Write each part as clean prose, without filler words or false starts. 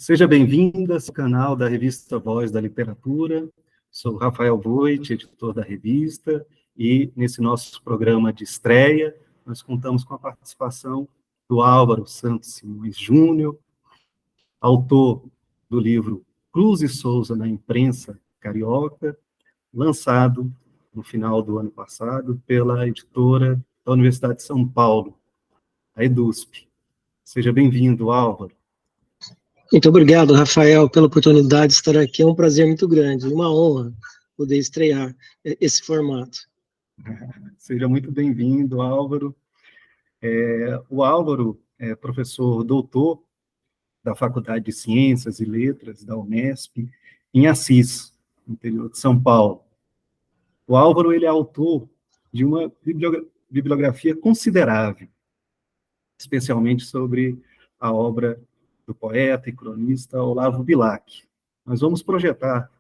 Seja bem-vinda ao canal da revista Voz da Literatura. Sou Rafael Voit, editor da revista, e nesse nosso programa de estreia, nós contamos com a participação do Álvaro Santos Simões Júnior, autor do livro Cruz e Souza na Imprensa Carioca, lançado no final do ano passado pela editora da Universidade de São Paulo, a EDUSP. Seja bem-vindo, Álvaro. Muito obrigado, Rafael, pela oportunidade de estar aqui. É um prazer muito grande, uma honra poder estrear esse formato. Seja muito bem-vindo, Álvaro. O Álvaro é professor doutor da Faculdade de Ciências e Letras da Unesp, em Assis, no interior de São Paulo. O Álvaro ele é autor de uma bibliografia considerável, especialmente sobre a obra do poeta e cronista Olavo Bilac. Nós vamos projetar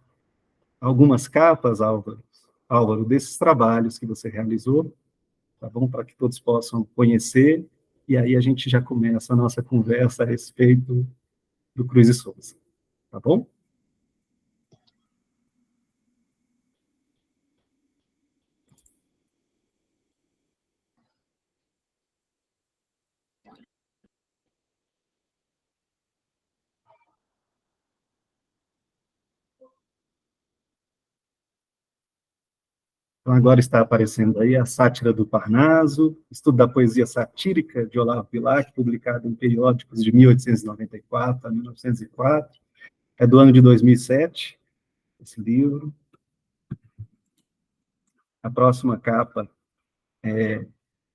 algumas capas, Álvaro, desses trabalhos que você realizou, tá bom? Para que todos possam conhecer, e aí a gente já começa a nossa conversa a respeito do Cruz e Souza, tá bom? Então, agora está aparecendo aí a Sátira do Parnaso, estudo da poesia satírica de Olavo Bilac, publicado em periódicos de 1894 a 1904. É do ano de 2007, esse livro. A próxima capa é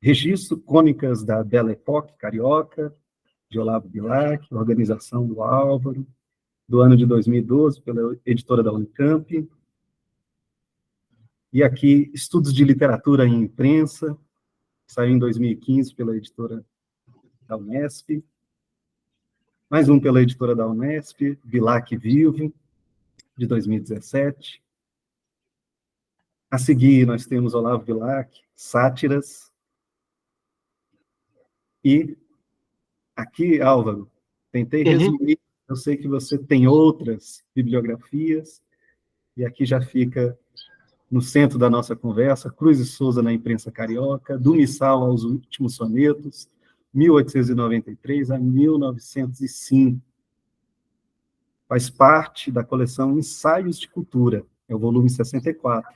Registro Crônicas da Belle Époque Carioca, de Olavo Bilac, organização do Álvaro, do ano de 2012, pela editora da Unicamp. E aqui, Estudos de Literatura em Imprensa, saiu em 2015 pela editora da Unesp. Mais um pela editora da Unesp, Bilac Vivo, de 2017. A seguir, nós temos Olavo Bilac, Sátiras. E aqui, Álvaro, tentei resumir, eu sei que você tem outras bibliografias, e aqui já fica no centro da nossa conversa, Cruz e Souza na Imprensa Carioca, do Missal aos Últimos Sonetos, 1893 a 1905. Faz parte da coleção Ensaios de Cultura, é o volume 64.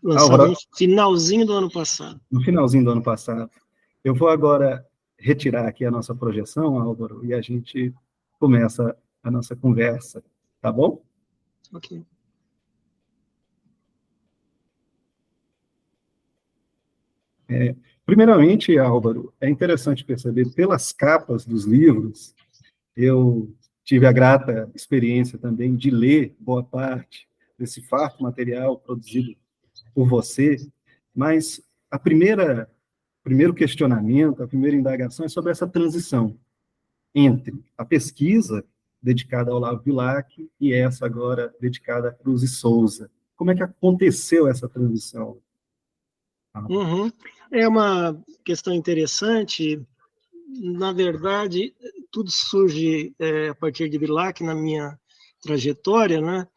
Lançado no finalzinho do ano passado. No finalzinho do ano passado. Eu vou agora retirar aqui a nossa projeção, Álvaro, e a gente começa a nossa conversa, tá bom? Ok. Primeiramente, Álvaro, é interessante perceber, pelas capas dos livros, eu tive a grata experiência também de ler boa parte desse farto material produzido por você, mas primeiro questionamento, a primeira indagação é sobre essa transição entre a pesquisa dedicada ao Olavo Bilac e essa agora dedicada a Cruz e Souza. Como é que aconteceu essa transição? É uma questão interessante. Na verdade, tudo surge a partir de Bilac, na minha trajetória, né?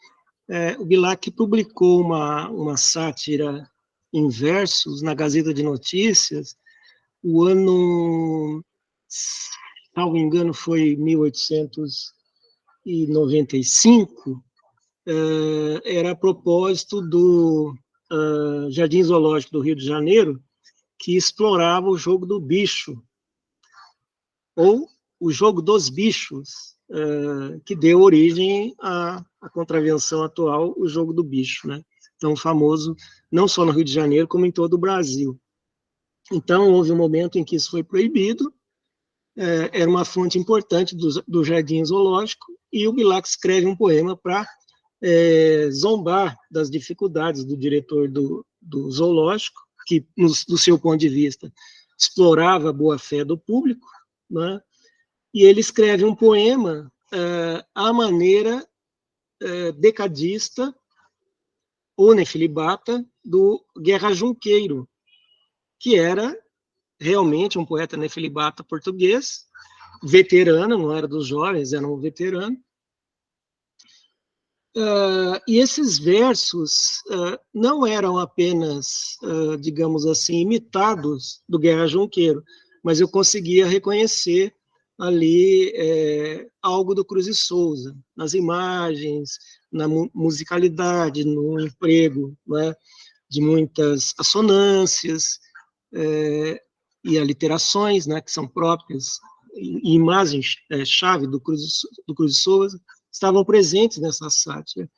O Bilac publicou uma sátira em versos na Gazeta de Notícias, o ano, salvo engano, foi 1895, era a propósito do Jardim Zoológico do Rio de Janeiro, que explorava o jogo do bicho, ou o jogo dos bichos, que deu origem à contravenção atual, o jogo do bicho, né? Tão famoso, não só no Rio de Janeiro, como em todo o Brasil. Então, houve um momento em que isso foi proibido, era uma fonte importante do Jardim Zoológico, e o Bilac escreve um poema para zombar das dificuldades do diretor do zoológico, que, do seu ponto de vista, explorava a boa-fé do público, né? E ele escreve um poema à maneira decadista ou nefilibata do Guerra Junqueiro, que era realmente um poeta nefilibata português, veterano, não era dos jovens, era um veterano. E esses versos não eram apenas, digamos assim, imitados do Guerra Junqueiro, mas eu conseguia reconhecer ali algo do Cruz e Souza, nas imagens, na musicalidade, no emprego, né, de muitas assonâncias e aliterações, né, que são próprias, e imagens-chave do Cruz e Souza, estavam presentes nessa sátira.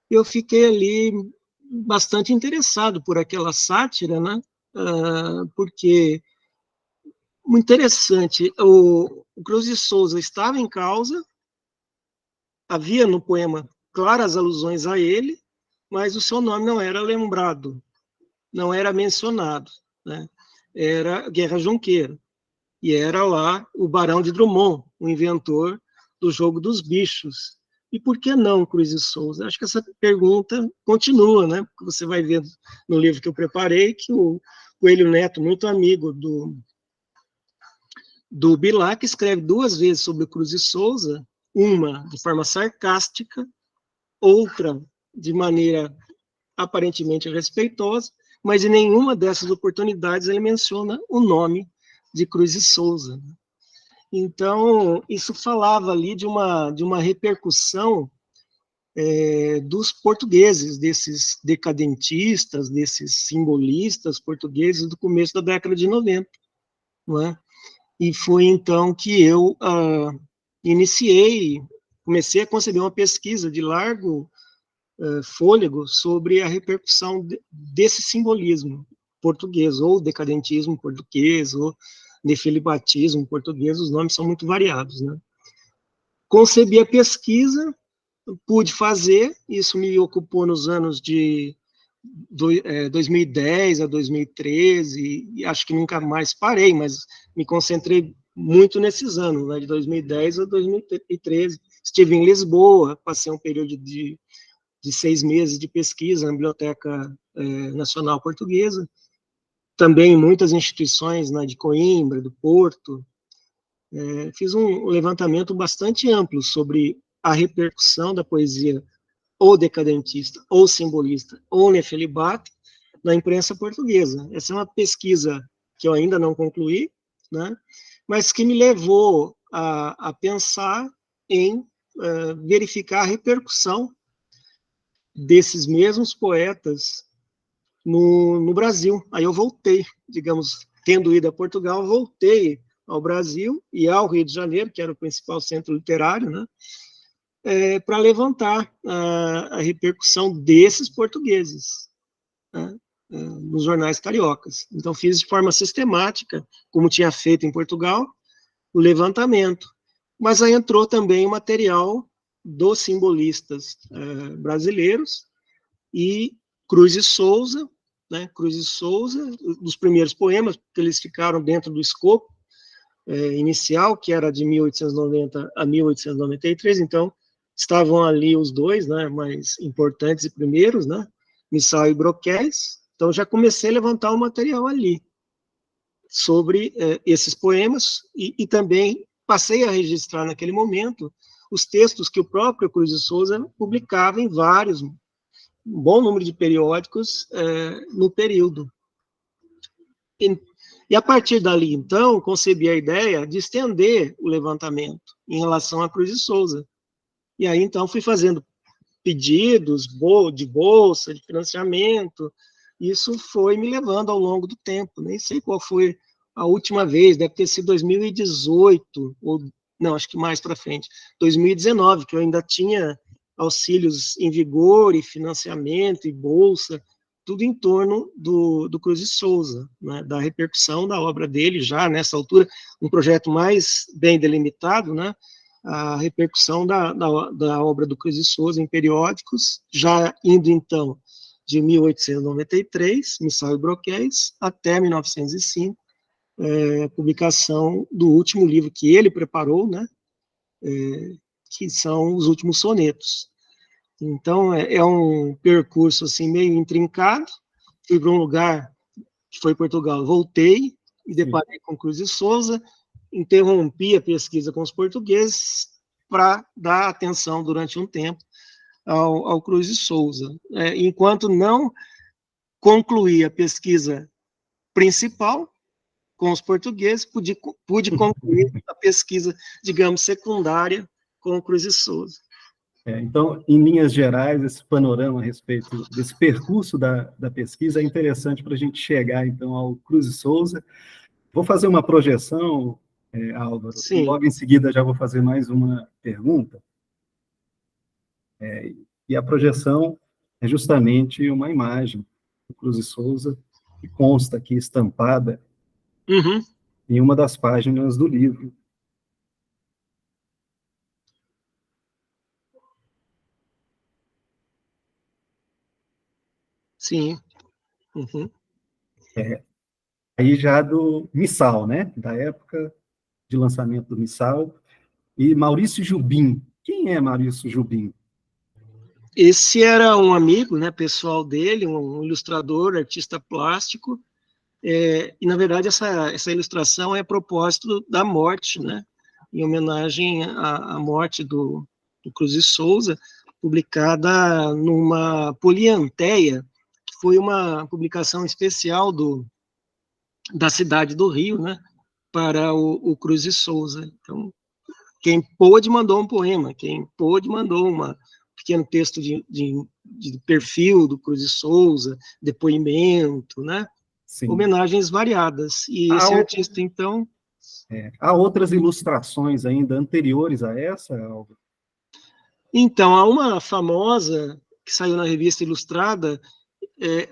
Eu fiquei ali bastante interessado por aquela sátira, né? Porque, muito interessante, o Cruz de Souza estava em causa, havia no poema claras alusões a ele, mas o seu nome não era lembrado, não era mencionado, né? Era Guerra Junqueiro, e era lá o Barão de Drummond, o inventor do jogo dos bichos. E por que não Cruz e Souza? Acho que essa pergunta continua, né? Porque você vai ver no livro que eu preparei que o Coelho Neto, muito amigo do Bilac, escreve 2 vezes sobre o Cruz e Souza, uma de forma sarcástica, outra de maneira aparentemente respeitosa, mas em nenhuma dessas oportunidades ele menciona o nome de Cruz e Souza. Então, isso falava ali de uma repercussão dos portugueses, desses decadentistas, desses simbolistas portugueses do começo da década de 90, não é? E foi então que eu comecei a conceber uma pesquisa de largo fôlego sobre a repercussão desse simbolismo português, ou decadentismo português, ou nefilibatismo português, os nomes são muito variados, né? Concebi a pesquisa, pude fazer, isso me ocupou nos anos de 2010 a 2013, e acho que nunca mais parei, mas me concentrei muito nesses anos, né, de 2010 a 2013. Estive em Lisboa, passei um período de 6 meses de pesquisa na Biblioteca Nacional Portuguesa, também em muitas instituições, né, de Coimbra, do Porto. Fiz um levantamento bastante amplo sobre a repercussão da poesia ou decadentista, ou simbolista, ou nefilibata, na imprensa portuguesa. Essa é uma pesquisa que eu ainda não concluí, né, mas que me levou a pensar em verificar a repercussão desses mesmos poetas no Brasil. Aí eu voltei, digamos, tendo ido a Portugal, voltei ao Brasil e ao Rio de Janeiro, que era o principal centro literário, né, para levantar a repercussão desses portugueses, né, nos jornais cariocas. Então, fiz de forma sistemática, como tinha feito em Portugal, o levantamento. Mas aí entrou também o material dos simbolistas brasileiros, e Cruz e Souza, né, Cruz e Souza, dos primeiros poemas, porque eles ficaram dentro do escopo inicial, que era de 1890 a 1893, então estavam ali os dois, né, mais importantes e primeiros, né, Missal e Broquéis. Então já comecei a levantar o material ali sobre esses poemas, e também passei a registrar naquele momento os textos que o próprio Cruz e Souza publicava em vários, um bom número de periódicos no período. E a partir dali, então, concebi a ideia de estender o levantamento em relação a Cruz e Souza. E aí, então, fui fazendo pedidos de bolsa, de financiamento. Isso foi me levando ao longo do tempo. Nem sei qual foi a última vez, deve ter sido 2018, ou não, acho que mais para frente, 2019, que eu ainda tinha auxílios em vigor, e financiamento, e bolsa, tudo em torno do Cruz e Souza, né, da repercussão da obra dele, já nessa altura, um projeto mais bem delimitado, né, a repercussão da obra do Cruz e Souza em periódicos, já indo, então, de 1893, Missal e Broquéis, até 1905, publicação do último livro que ele preparou, né, que são os últimos sonetos. Então, é um percurso assim meio intrincado. Fui para um lugar que foi Portugal, voltei, me deparei com Cruz e Souza, interrompi a pesquisa com os portugueses para dar atenção durante um tempo ao Cruz e Souza. Enquanto não concluí a pesquisa principal com os portugueses, pude concluir a pesquisa, digamos, secundária com o Cruz e Souza. Então, em linhas gerais, esse panorama a respeito desse percurso da pesquisa é interessante para a gente chegar, então, ao Cruz e Souza. Vou fazer uma projeção, Álvaro, Sim. e logo em seguida já vou fazer mais uma pergunta. E a projeção é justamente uma imagem do Cruz e Souza, que consta aqui estampada em uma das páginas do livro. Sim. Aí já do Missal, né? Da época de lançamento do Missal. E Maurício Jubim. Quem é Maurício Jubim? Esse era um amigo, né, pessoal dele, um ilustrador, artista plástico, e, na verdade, essa ilustração é a propósito da morte, né, em homenagem à morte do Cruz e Souza, publicada numa Polianteia, que foi uma publicação especial da cidade do Rio, né, para o Cruz e Souza. Então, quem pôde mandou um poema, quem pôde mandou um pequeno texto de perfil do Cruz e Souza, depoimento, né? Sim. Homenagens variadas. E esse artista, então... Há outras ilustrações ainda anteriores a essa, Álvaro? Então, há uma famosa que saiu na Revista Ilustrada,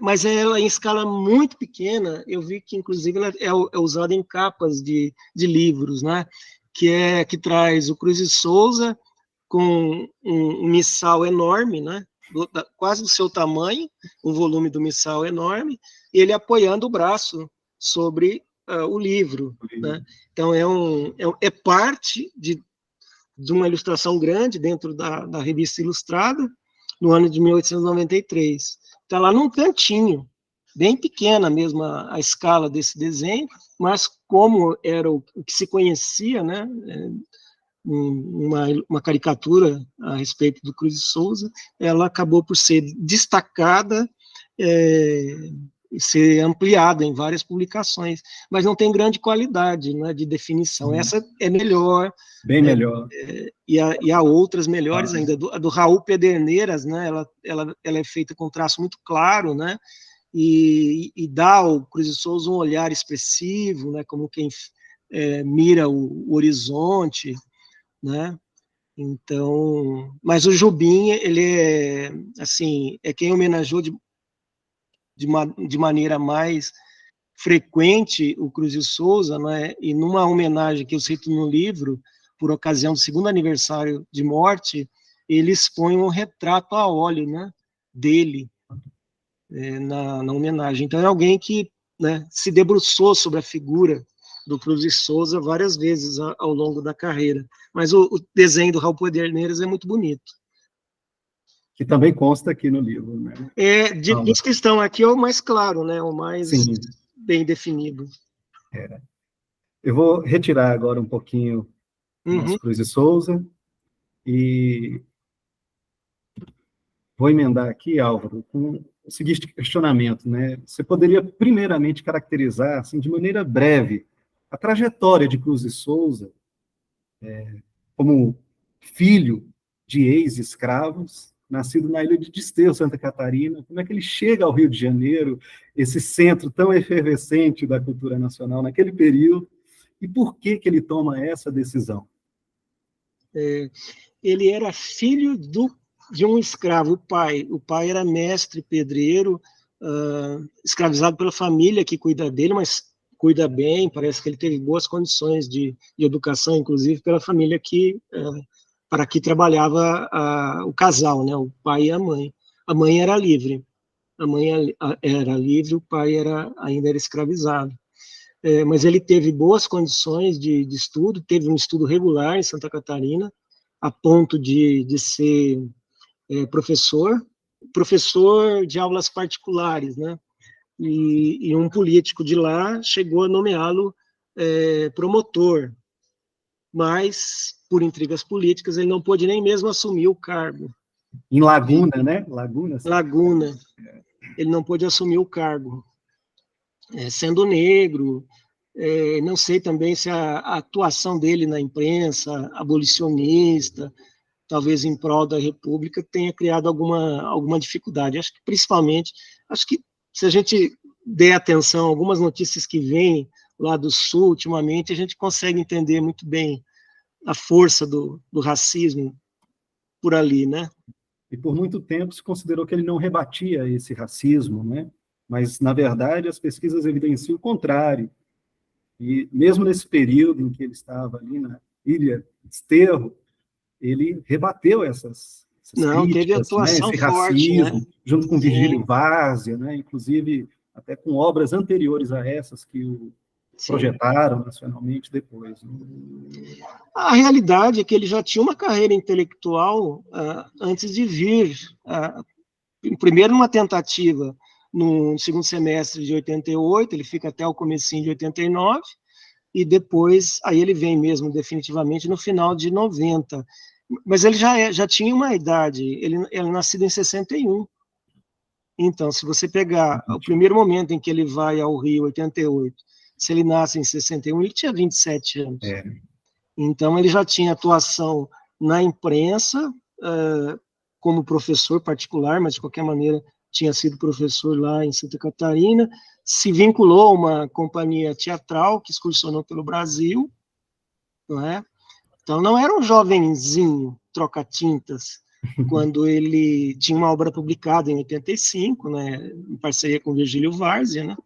mas ela em escala muito pequena. Eu vi que, inclusive, ela é usada em capas de livros, né? Que traz o Cruz e Souza com um missal enorme, né? Quase do seu tamanho, o volume do missal enorme, ele apoiando o braço sobre o livro, né? Então é parte de uma ilustração grande dentro da Revista Ilustrada, no ano de 1893. Está lá num cantinho, bem pequena mesmo a escala desse desenho, mas como era o que se conhecia, né? Uma caricatura a respeito do Cruz de Souza, ela acabou por ser destacada e ser ampliada em várias publicações, mas não tem grande qualidade, né, de definição. Essa é melhor. Bem melhor. E há outras melhores ainda. A do Raul Pederneiras, né, ela é feita com traço muito claro, né, e dá ao Cruz de Souza um olhar expressivo, né, como quem mira o horizonte, né? Então, mas o Jubim, ele é quem homenageou de maneira mais frequente o Cruz e Souza, né? E numa homenagem que eu cito no livro, por ocasião do 2º aniversário de morte, ele expõe um retrato a óleo, né, dele na homenagem. Então é alguém que, né, se debruçou sobre a figura do Cruz e Souza várias vezes ao longo da carreira. Mas o desenho do Raul Pederneiras é muito bonito. Que também consta aqui no livro, né? Dos que estão aqui é o mais claro, né? O mais Sim. Bem definido. Eu vou retirar agora um pouquinho o nosso Cruz e Souza e vou emendar aqui, Álvaro, com o seguinte questionamento, né? Você poderia primeiramente caracterizar, assim, de maneira breve, a trajetória de Cruz e Souza como filho de ex-escravos, nascido na ilha de Desterro, Santa Catarina, como é que ele chega ao Rio de Janeiro, esse centro tão efervescente da cultura nacional naquele período, e por que ele toma essa decisão? Ele era filho de um escravo, o pai era mestre pedreiro, escravizado pela família que cuida dele, mas cuida bem, parece que ele teve boas condições de educação, inclusive pela família para que trabalhava o casal, né, o pai e a mãe. A mãe era livre, o pai ainda era escravizado. Mas ele teve boas condições de estudo, teve um estudo regular em Santa Catarina, a ponto de ser professor de aulas particulares, né? e um político de lá chegou a nomeá-lo promotor, mas, por intrigas políticas, ele não pôde nem mesmo assumir o cargo. Em Laguna, né? Laguna. Laguna. Ele não pôde assumir o cargo. Sendo negro, não sei também se a atuação dele na imprensa abolicionista, talvez em prol da República, tenha criado alguma dificuldade. Acho que, principalmente, se a gente der atenção a algumas notícias que vêm lá do Sul, ultimamente, a gente consegue entender muito bem a força do racismo por ali, né? E por muito tempo se considerou que ele não rebatia esse racismo, né? Mas, na verdade, as pesquisas evidenciam o contrário. E mesmo nesse período em que ele estava ali na Ilha Desterro, ele rebateu essas não, críticas, teve atuação esse forte, racismo, né? junto com Sim. Virgílio Várzea, né? Inclusive até com obras anteriores a essas que o projetaram nacionalmente depois. Né? A realidade é que ele já tinha uma carreira intelectual antes de vir. Primeiro, numa tentativa no segundo semestre de 88, ele fica até o comecinho de 89, e depois, aí ele vem mesmo definitivamente no final de 90. Mas ele já tinha uma idade, ele é nascido em 61. Então, se você pegar o primeiro momento em que ele vai ao Rio, 88, se ele nasce em 61, ele tinha 27 anos. Então, ele já tinha atuação na imprensa, como professor particular, mas, de qualquer maneira, tinha sido professor lá em Santa Catarina, se vinculou a uma companhia teatral que excursionou pelo Brasil, não é? Então, não era um jovenzinho troca-tintas, quando ele tinha uma obra publicada em 85, né, em parceria com Virgílio Várzea, né?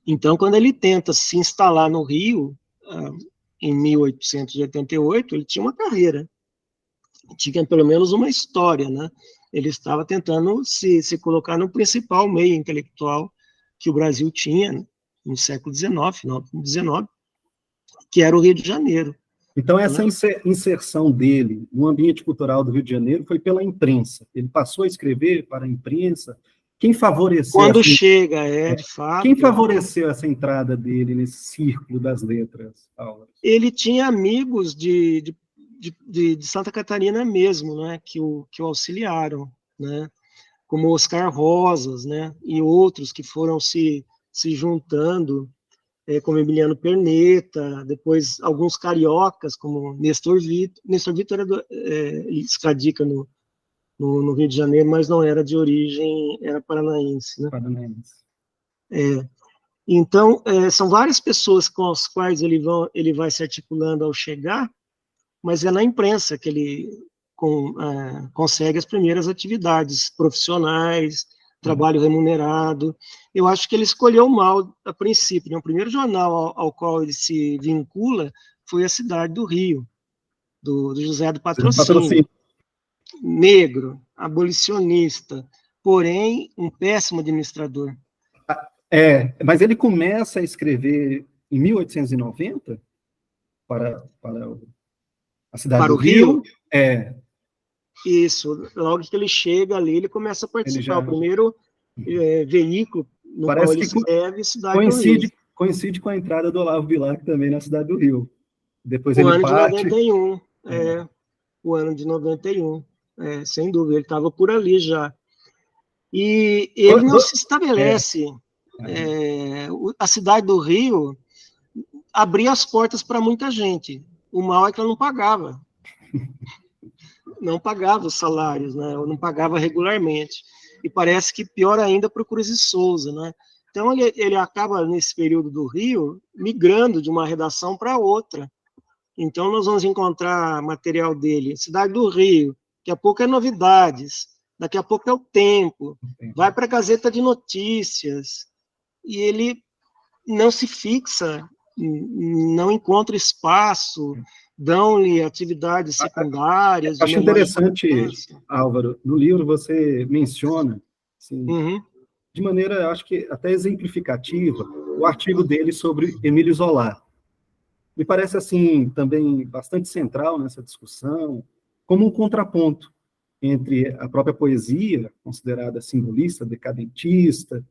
Então, quando ele tenta se instalar no Rio, em 1888, ele tinha uma carreira, tinha pelo menos uma história, né? Ele estava tentando se colocar no principal meio intelectual que o Brasil tinha no século XIX, final do XIX, que era o Rio de Janeiro. Então, essa inserção dele no ambiente cultural do Rio de Janeiro foi pela imprensa. Ele passou a escrever para a imprensa. Quem favoreceu quando chega, de fato. Quem favoreceu essa entrada dele nesse círculo das letras, Álvaro? Ele tinha amigos de Santa Catarina mesmo, né, que o auxiliaram, né, como Oscar Rosas, né, e outros que foram se juntando, como Emiliano Perneta, depois alguns cariocas, como Nestor Vitor. Nestor Vitor ele radica no Rio de Janeiro, mas não era de origem, era paranaense, né? Paranaense. Então, são várias pessoas com as quais ele vai se articulando ao chegar, mas é na imprensa que ele consegue as primeiras atividades profissionais, trabalho remunerado. Eu acho que ele escolheu mal a princípio, né? O primeiro jornal ao qual ele se vincula foi a Cidade do Rio, do José do Patrocínio. Negro, abolicionista, porém um péssimo administrador. Mas ele começa a escrever em 1890 para a cidade para do o Rio. Isso, logo que ele chega ali, ele começa a participar. O primeiro veículo no qual ele escreve Cidade do Rio. Coincide com a entrada do Olavo Bilac também na cidade do Rio. Depois o ele ano parte... de 91. O ano de 91. Sem dúvida, ele estava por ali já. E ele não se estabelece. A cidade do Rio abria as portas para muita gente. O mal é que ela não pagava. Não pagava os salários, né? Ou não pagava regularmente. E parece que pior ainda para o Cruz e Souza, né? Então ele acaba, nesse período do Rio, migrando de uma redação para outra. Então nós vamos encontrar material dele, Cidade do Rio, daqui a pouco é Novidades, daqui a pouco é o Tempo, vai para a Gazeta de Notícias, e ele não se fixa, não encontra espaço, dão-lhe atividades secundárias. Acho interessante, Álvaro, no livro você menciona, assim, de maneira, acho que até exemplificativa, o artigo dele sobre Emílio Zola. Me parece, assim, também bastante central nessa discussão, como um contraponto entre a própria poesia, considerada simbolista, decadentista,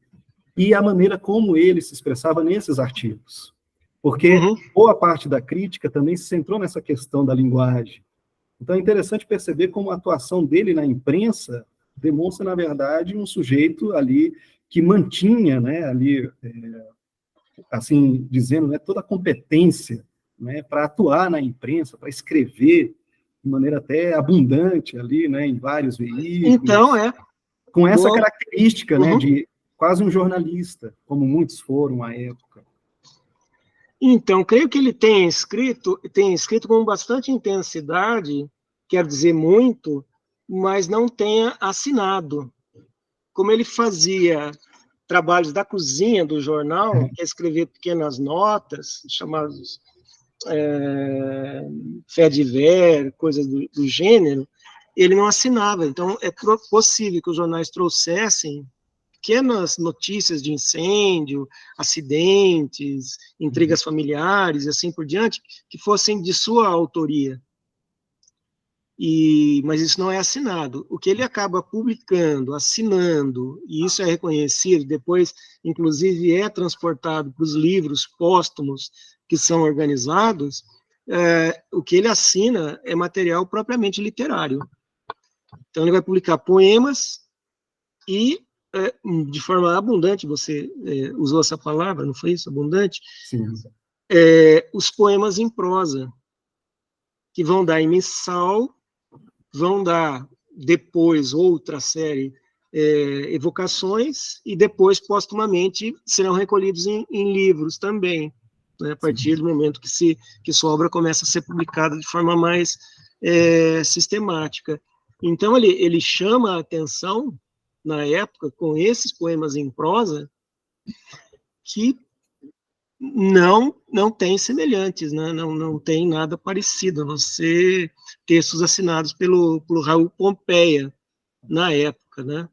e a maneira como ele se expressava nesses artigos. Porque boa parte da crítica também se centrou nessa questão da linguagem. Então é interessante perceber como a atuação dele na imprensa demonstra, na verdade, um sujeito ali que mantinha, né, ali, assim dizendo, né, toda a competência, né, para atuar na imprensa, para escrever de maneira até abundante ali, né, em vários veículos. Então, com essa característica, né, de quase um jornalista, como muitos foram à época. Então, creio que ele tem escrito com bastante intensidade, quer dizer muito, mas não tenha assinado. Como ele fazia trabalhos da cozinha do jornal, que é escrever pequenas notas, chamadas fait divers, coisas do gênero, ele não assinava. Então, é possível que os jornais trouxessem pequenas notícias de incêndio, acidentes, intrigas familiares e assim por diante, que fossem de sua autoria. Mas isso não é assinado. O que ele acaba publicando, assinando, e isso é reconhecido, depois, inclusive, é transportado para os livros póstumos que são organizados, o que ele assina é material propriamente literário. Então, ele vai publicar poemas e, de forma abundante, você usou essa palavra, não foi isso? Abundante? Sim. Os poemas em prosa, que vão dar em mensal, vão dar depois outra série, evocações, e depois, postumamente, serão recolhidos em livros também, né, a partir do momento que sua obra começa a ser publicada de forma mais sistemática. Então, ele chama a atenção, na época, com esses poemas em prosa, que não tem semelhantes, né? Não tem nada parecido, a não ser textos assinados pelo Raul Pompeia, na época, né?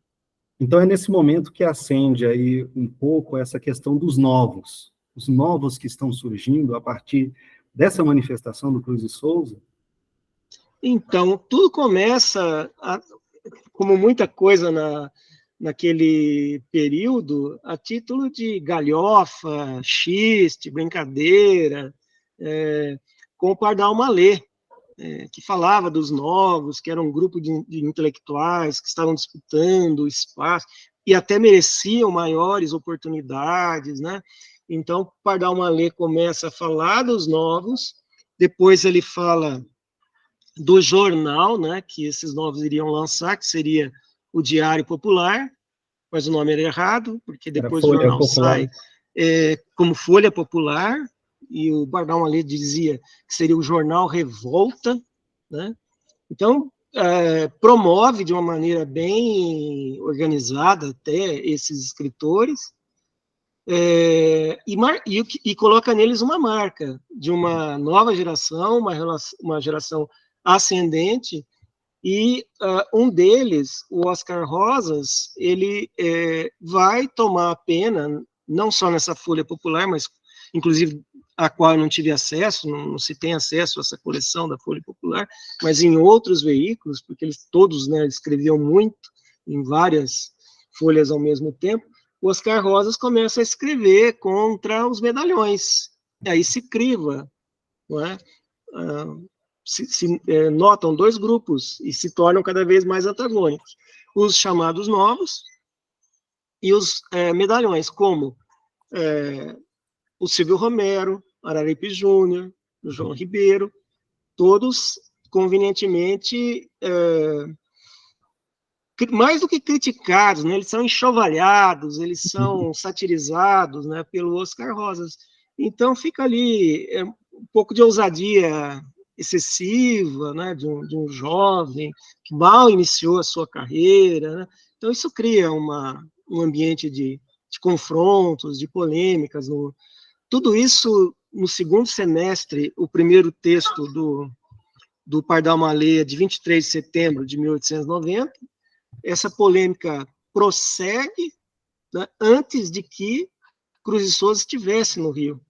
Então é nesse momento que acende aí um pouco essa questão dos novos, os novos que estão surgindo a partir dessa manifestação do Cruz de Souza. Então, tudo começa, como muita coisa naquele período, a título de galhofa, xiste, brincadeira, com o Pardal Mallet, que falava dos novos, que era um grupo de intelectuais que estavam disputando espaço e até mereciam maiores oportunidades, né? Então, Pardal Mallet começa a falar dos novos, depois ele fala do jornal, né, que esses novos iriam lançar, que seria o Diário Popular, mas o nome era errado, porque depois o jornal sai como Folha Popular, e o Pardal Mallet dizia que seria o jornal Revolta, né? Então, promove de uma maneira bem organizada até esses escritores, e coloca neles uma marca de uma nova geração, uma geração ascendente, e um deles, o Oscar Rosas, ele vai tomar a pena, não só nessa Folha Popular, mas inclusive a qual eu não tive acesso, não se tem acesso a essa coleção da Folha Popular, mas em outros veículos, porque eles todos, né, escreviam muito, em várias folhas ao mesmo tempo. O Oscar Rosas começa a escrever contra os medalhões, e aí se criva, não é? Notam dois grupos e se tornam cada vez mais antagônicos. Os chamados novos e os medalhões, como o Silvio Romero, Araripe Júnior, o João Ribeiro, todos convenientemente mais do que criticados, né, eles são enxovalhados, eles são satirizados, né, pelo Oscar Rosas. Então fica ali um pouco de ousadia excessiva, né, de um jovem que mal iniciou a sua carreira, né? Então isso cria um ambiente de confrontos, de polêmicas. Tudo isso no segundo semestre, o primeiro texto do Pardal Mallet, de 23 de setembro de 1890, essa polêmica prossegue, né, antes de que Cruz de Souza estivesse no Rio,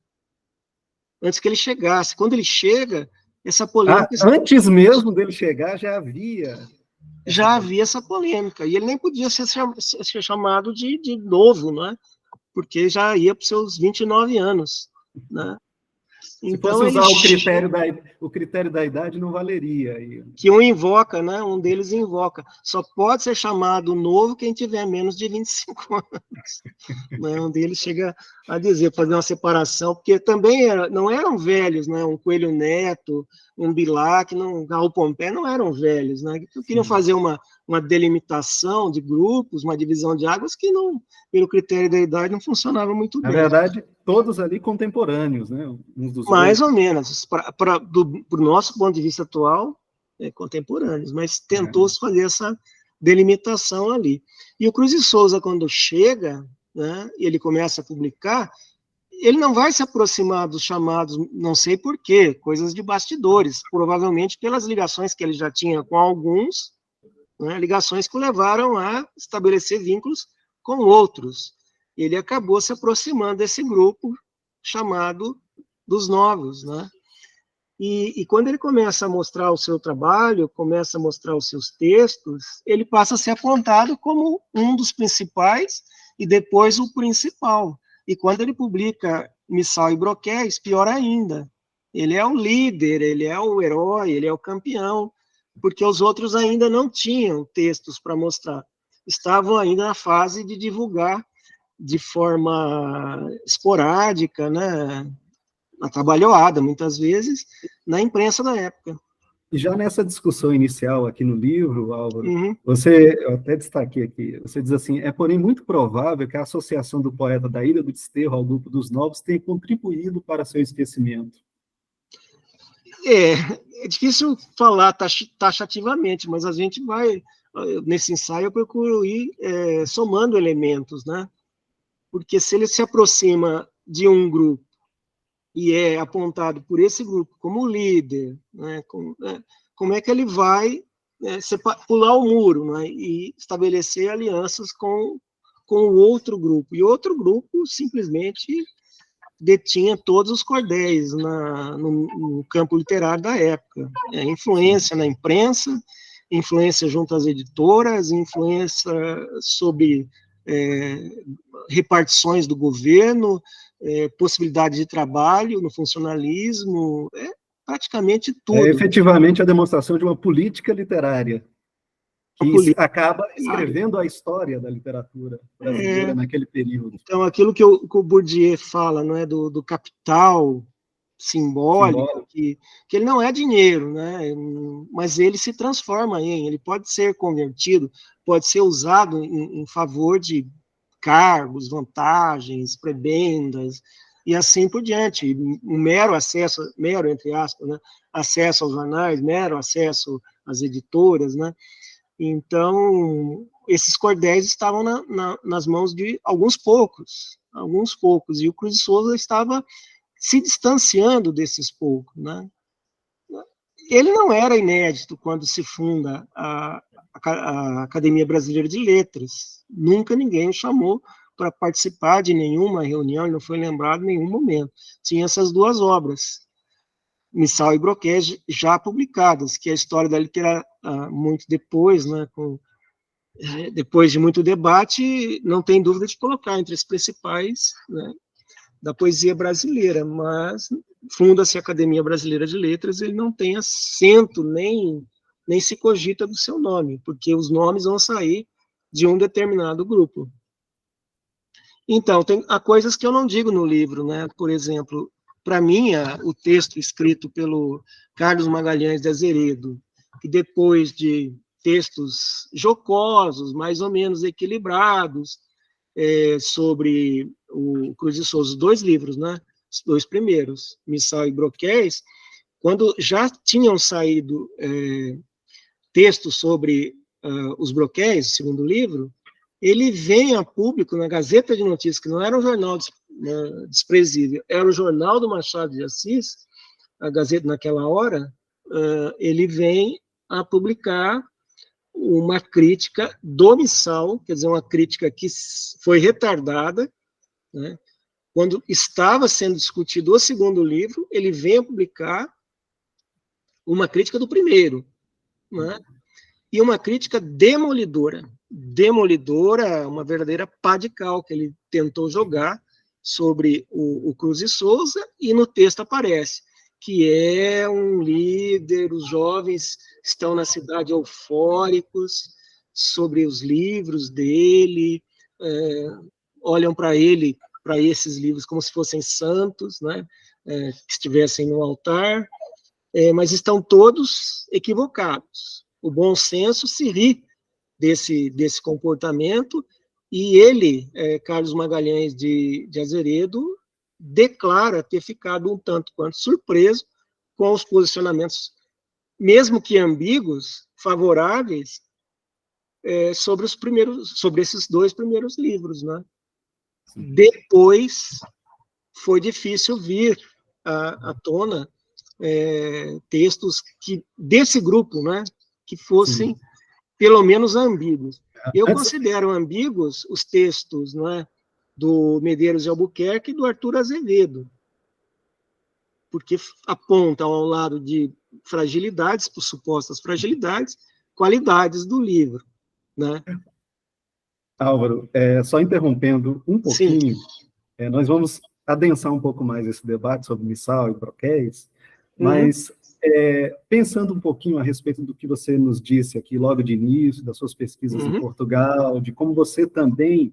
antes que ele chegasse. Quando ele chega, essa polêmica... Antes mesmo dele chegar, já havia essa polêmica, e ele nem podia ser chamado de novo, não é? porque já ia para os seus 29 anos, né? Se fosse usar o critério da idade, não valeria. Que um invoca, né? Um deles invoca. Só pode ser chamado novo quem tiver menos de 25 anos. Né? Um deles chega a dizer, fazer uma separação, porque também não eram velhos, né? Um Coelho Neto, um Bilac, um Raul Pompeu não eram velhos, né? Que queriam fazer uma delimitação de grupos, uma divisão de águas que não, pelo critério da idade, não funcionava muito bem. Na verdade, todos ali contemporâneos, né? Uns dos Mais outros. ou menos. Para o nosso ponto de vista atual, contemporâneos, mas tentou-se fazer essa delimitação ali. E o Cruz de Souza, quando chega, né, ele começa a publicar, ele não vai se aproximar dos chamados, não sei por quê, coisas de bastidores, provavelmente pelas ligações que ele já tinha com alguns, né, ligações que o levaram a estabelecer vínculos com outros. Ele acabou se aproximando desse grupo chamado dos novos, né? E quando ele começa a mostrar o seu trabalho, começa a mostrar os seus textos, ele passa a ser apontado como um dos principais e depois o principal. E quando ele publica Missal e Broquéis, pior ainda. Ele é o líder, ele é o herói, ele é o campeão, porque os outros ainda não tinham textos para mostrar. Estavam ainda na fase de divulgar de forma esporádica, né? Atabalhoada, muitas vezes, na imprensa da época. E já nessa discussão inicial aqui no livro, Álvaro, eu até destaquei aqui, você diz assim, é porém muito provável que a associação do poeta da Ilha do Desterro ao grupo dos novos tenha contribuído para seu esquecimento. É difícil falar taxativamente, mas a gente vai, nesse ensaio eu procuro ir somando elementos, né? Porque se ele se aproxima de um grupo e é apontado por esse grupo como líder, né, como é que ele vai pular o muro, né, e estabelecer alianças com o outro grupo? E outro grupo simplesmente detinha todos os cordéis no campo literário da época. Influência na imprensa, influência junto às editoras, influência sobre repartições do governo, possibilidade de trabalho no funcionalismo, praticamente tudo. É efetivamente a demonstração de uma política literária que acaba escrevendo a história da literatura brasileira naquele período. Então, aquilo que o Bourdieu fala, não é, do capital simbólico, que ele não é dinheiro, né, mas ele se transforma ele pode ser convertido, pode ser usado em favor de cargos, vantagens, prebendas, e assim por diante. Um mero acesso, mero entre aspas, né, acesso aos jornais, mero acesso às editoras, né? Então, esses cordéis estavam nas mãos de alguns poucos, e o Cruz de Souza estava se distanciando desses poucos, né? Ele não era inédito quando se funda a Academia Brasileira de Letras. Nunca ninguém o chamou para participar de nenhuma reunião, ele não foi lembrado em nenhum momento. Tinha essas duas obras, Missal e Broquéis, já publicadas, que é a história da literatura, muito depois, né, depois de muito debate, não tem dúvida de colocar entre as principais, né, da poesia brasileira, mas funda-se a Academia Brasileira de Letras, ele não tem assento, nem se cogita do seu nome, porque os nomes vão sair de um determinado grupo. Então, há coisas que eu não digo no livro, né? Por exemplo, para mim, o texto escrito pelo Carlos Magalhães de Azeredo, que depois de textos jocosos, mais ou menos equilibrados, sobre o Cruz de Souza, 2 livros, né? Os 2 primeiros, Missal e Broquéis, quando já tinham saído textos sobre os Broquéis, o segundo livro, ele vem a público na Gazeta de Notícias, que não era um jornal desprezível, era o jornal do Machado de Assis, a Gazeta naquela hora, ele vem a publicar uma crítica do Missal, quer dizer, uma crítica que foi retardada, né? Quando estava sendo discutido o segundo livro, ele vem a publicar uma crítica do primeiro, né? E uma crítica demolidora. demolidora, uma verdadeira pá de cal que ele tentou jogar sobre o Cruz e Souza, e no texto aparece que é um líder, os jovens estão na cidade eufóricos sobre os livros dele, olham para ele, para esses livros, como se fossem santos, né, que estivessem no altar, mas estão todos equivocados. O bom senso se ri desse comportamento, e ele, Carlos Magalhães de Azeredo, declara ter ficado um tanto quanto surpreso com os posicionamentos, mesmo que ambíguos, favoráveis, sobre esses 2 primeiros livros, né? Depois foi difícil vir à tona textos desse grupo, né, que fossem, pelo menos, ambíguos. Eu considero ambíguos os textos, né, do Medeiros de Albuquerque e do Arthur Azevedo, porque apontam ao lado de fragilidades, por supostas fragilidades, qualidades do livro, né? Álvaro, só interrompendo um pouquinho, nós vamos adensar um pouco mais esse debate sobre missal e broquéis, mas pensando um pouquinho a respeito do que você nos disse aqui logo de início, das suas pesquisas em Portugal, de como você também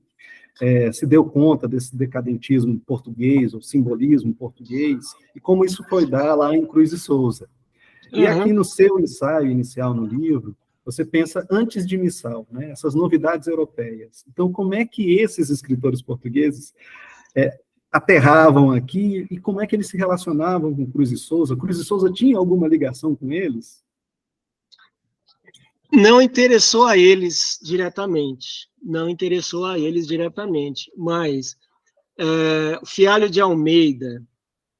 se deu conta desse decadentismo português, ou simbolismo português, e como isso foi dar lá em Cruz e Souza. E aqui no seu ensaio inicial no livro, você pensa antes de missal, né, essas novidades europeias. Então, como é que esses escritores portugueses aterravam aqui, e como é que eles se relacionavam com Cruz e Souza? Cruz e Souza tinha alguma ligação com eles? Não interessou a eles diretamente, mas Fialho de Almeida,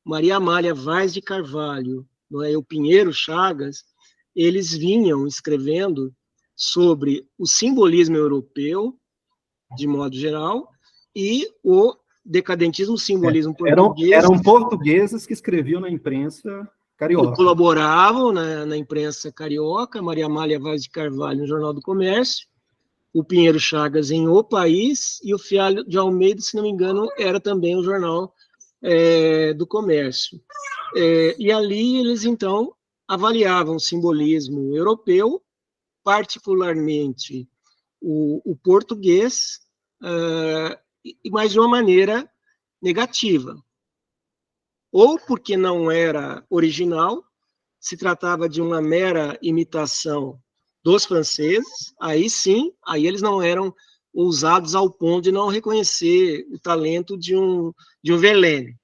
Maria Amália Vaz de Carvalho, o Pinheiro Chagas, eles vinham escrevendo sobre o simbolismo europeu, de modo geral, e o decadentismo, simbolismo português. Eram portugueses que escreviam na imprensa carioca. Colaboravam na imprensa carioca, Maria Amália Vaz de Carvalho no Jornal do Comércio, o Pinheiro Chagas em O País, e o Fialho de Almeida, se não me engano, era também o Jornal do Comércio. E ali eles, então, avaliavam o simbolismo europeu, particularmente o português, mas de uma maneira negativa. Ou porque não era original, se tratava de uma mera imitação dos franceses, aí sim, aí eles não eram ousados ao ponto de não reconhecer o talento de um Verlaine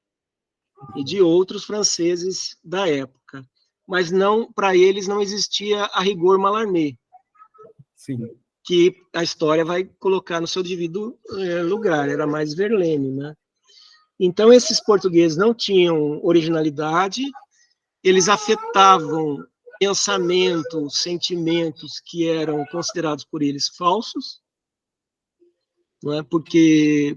e de outros franceses da época. Mas não, para eles não existia a rigor Mallarmé, que a história vai colocar no seu devido lugar, era mais Verlaine, né? Então, esses portugueses não tinham originalidade, eles afetavam pensamentos, sentimentos que eram considerados por eles falsos, não é? Porque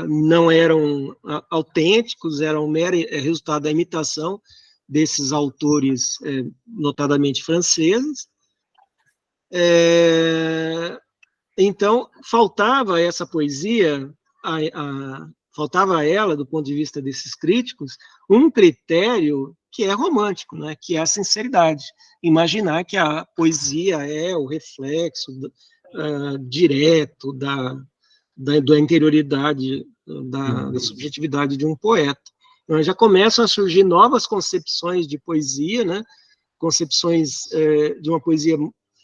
não eram autênticos, eram mero resultado da imitação desses autores, notadamente franceses. Então, faltava essa poesia, faltava a ela, do ponto de vista desses críticos, um critério que é romântico, né? Que é a sinceridade. Imaginar que a poesia é o reflexo direto da interioridade, da subjetividade de um poeta. Então, já começam a surgir novas concepções de poesia, né? Concepções de uma poesia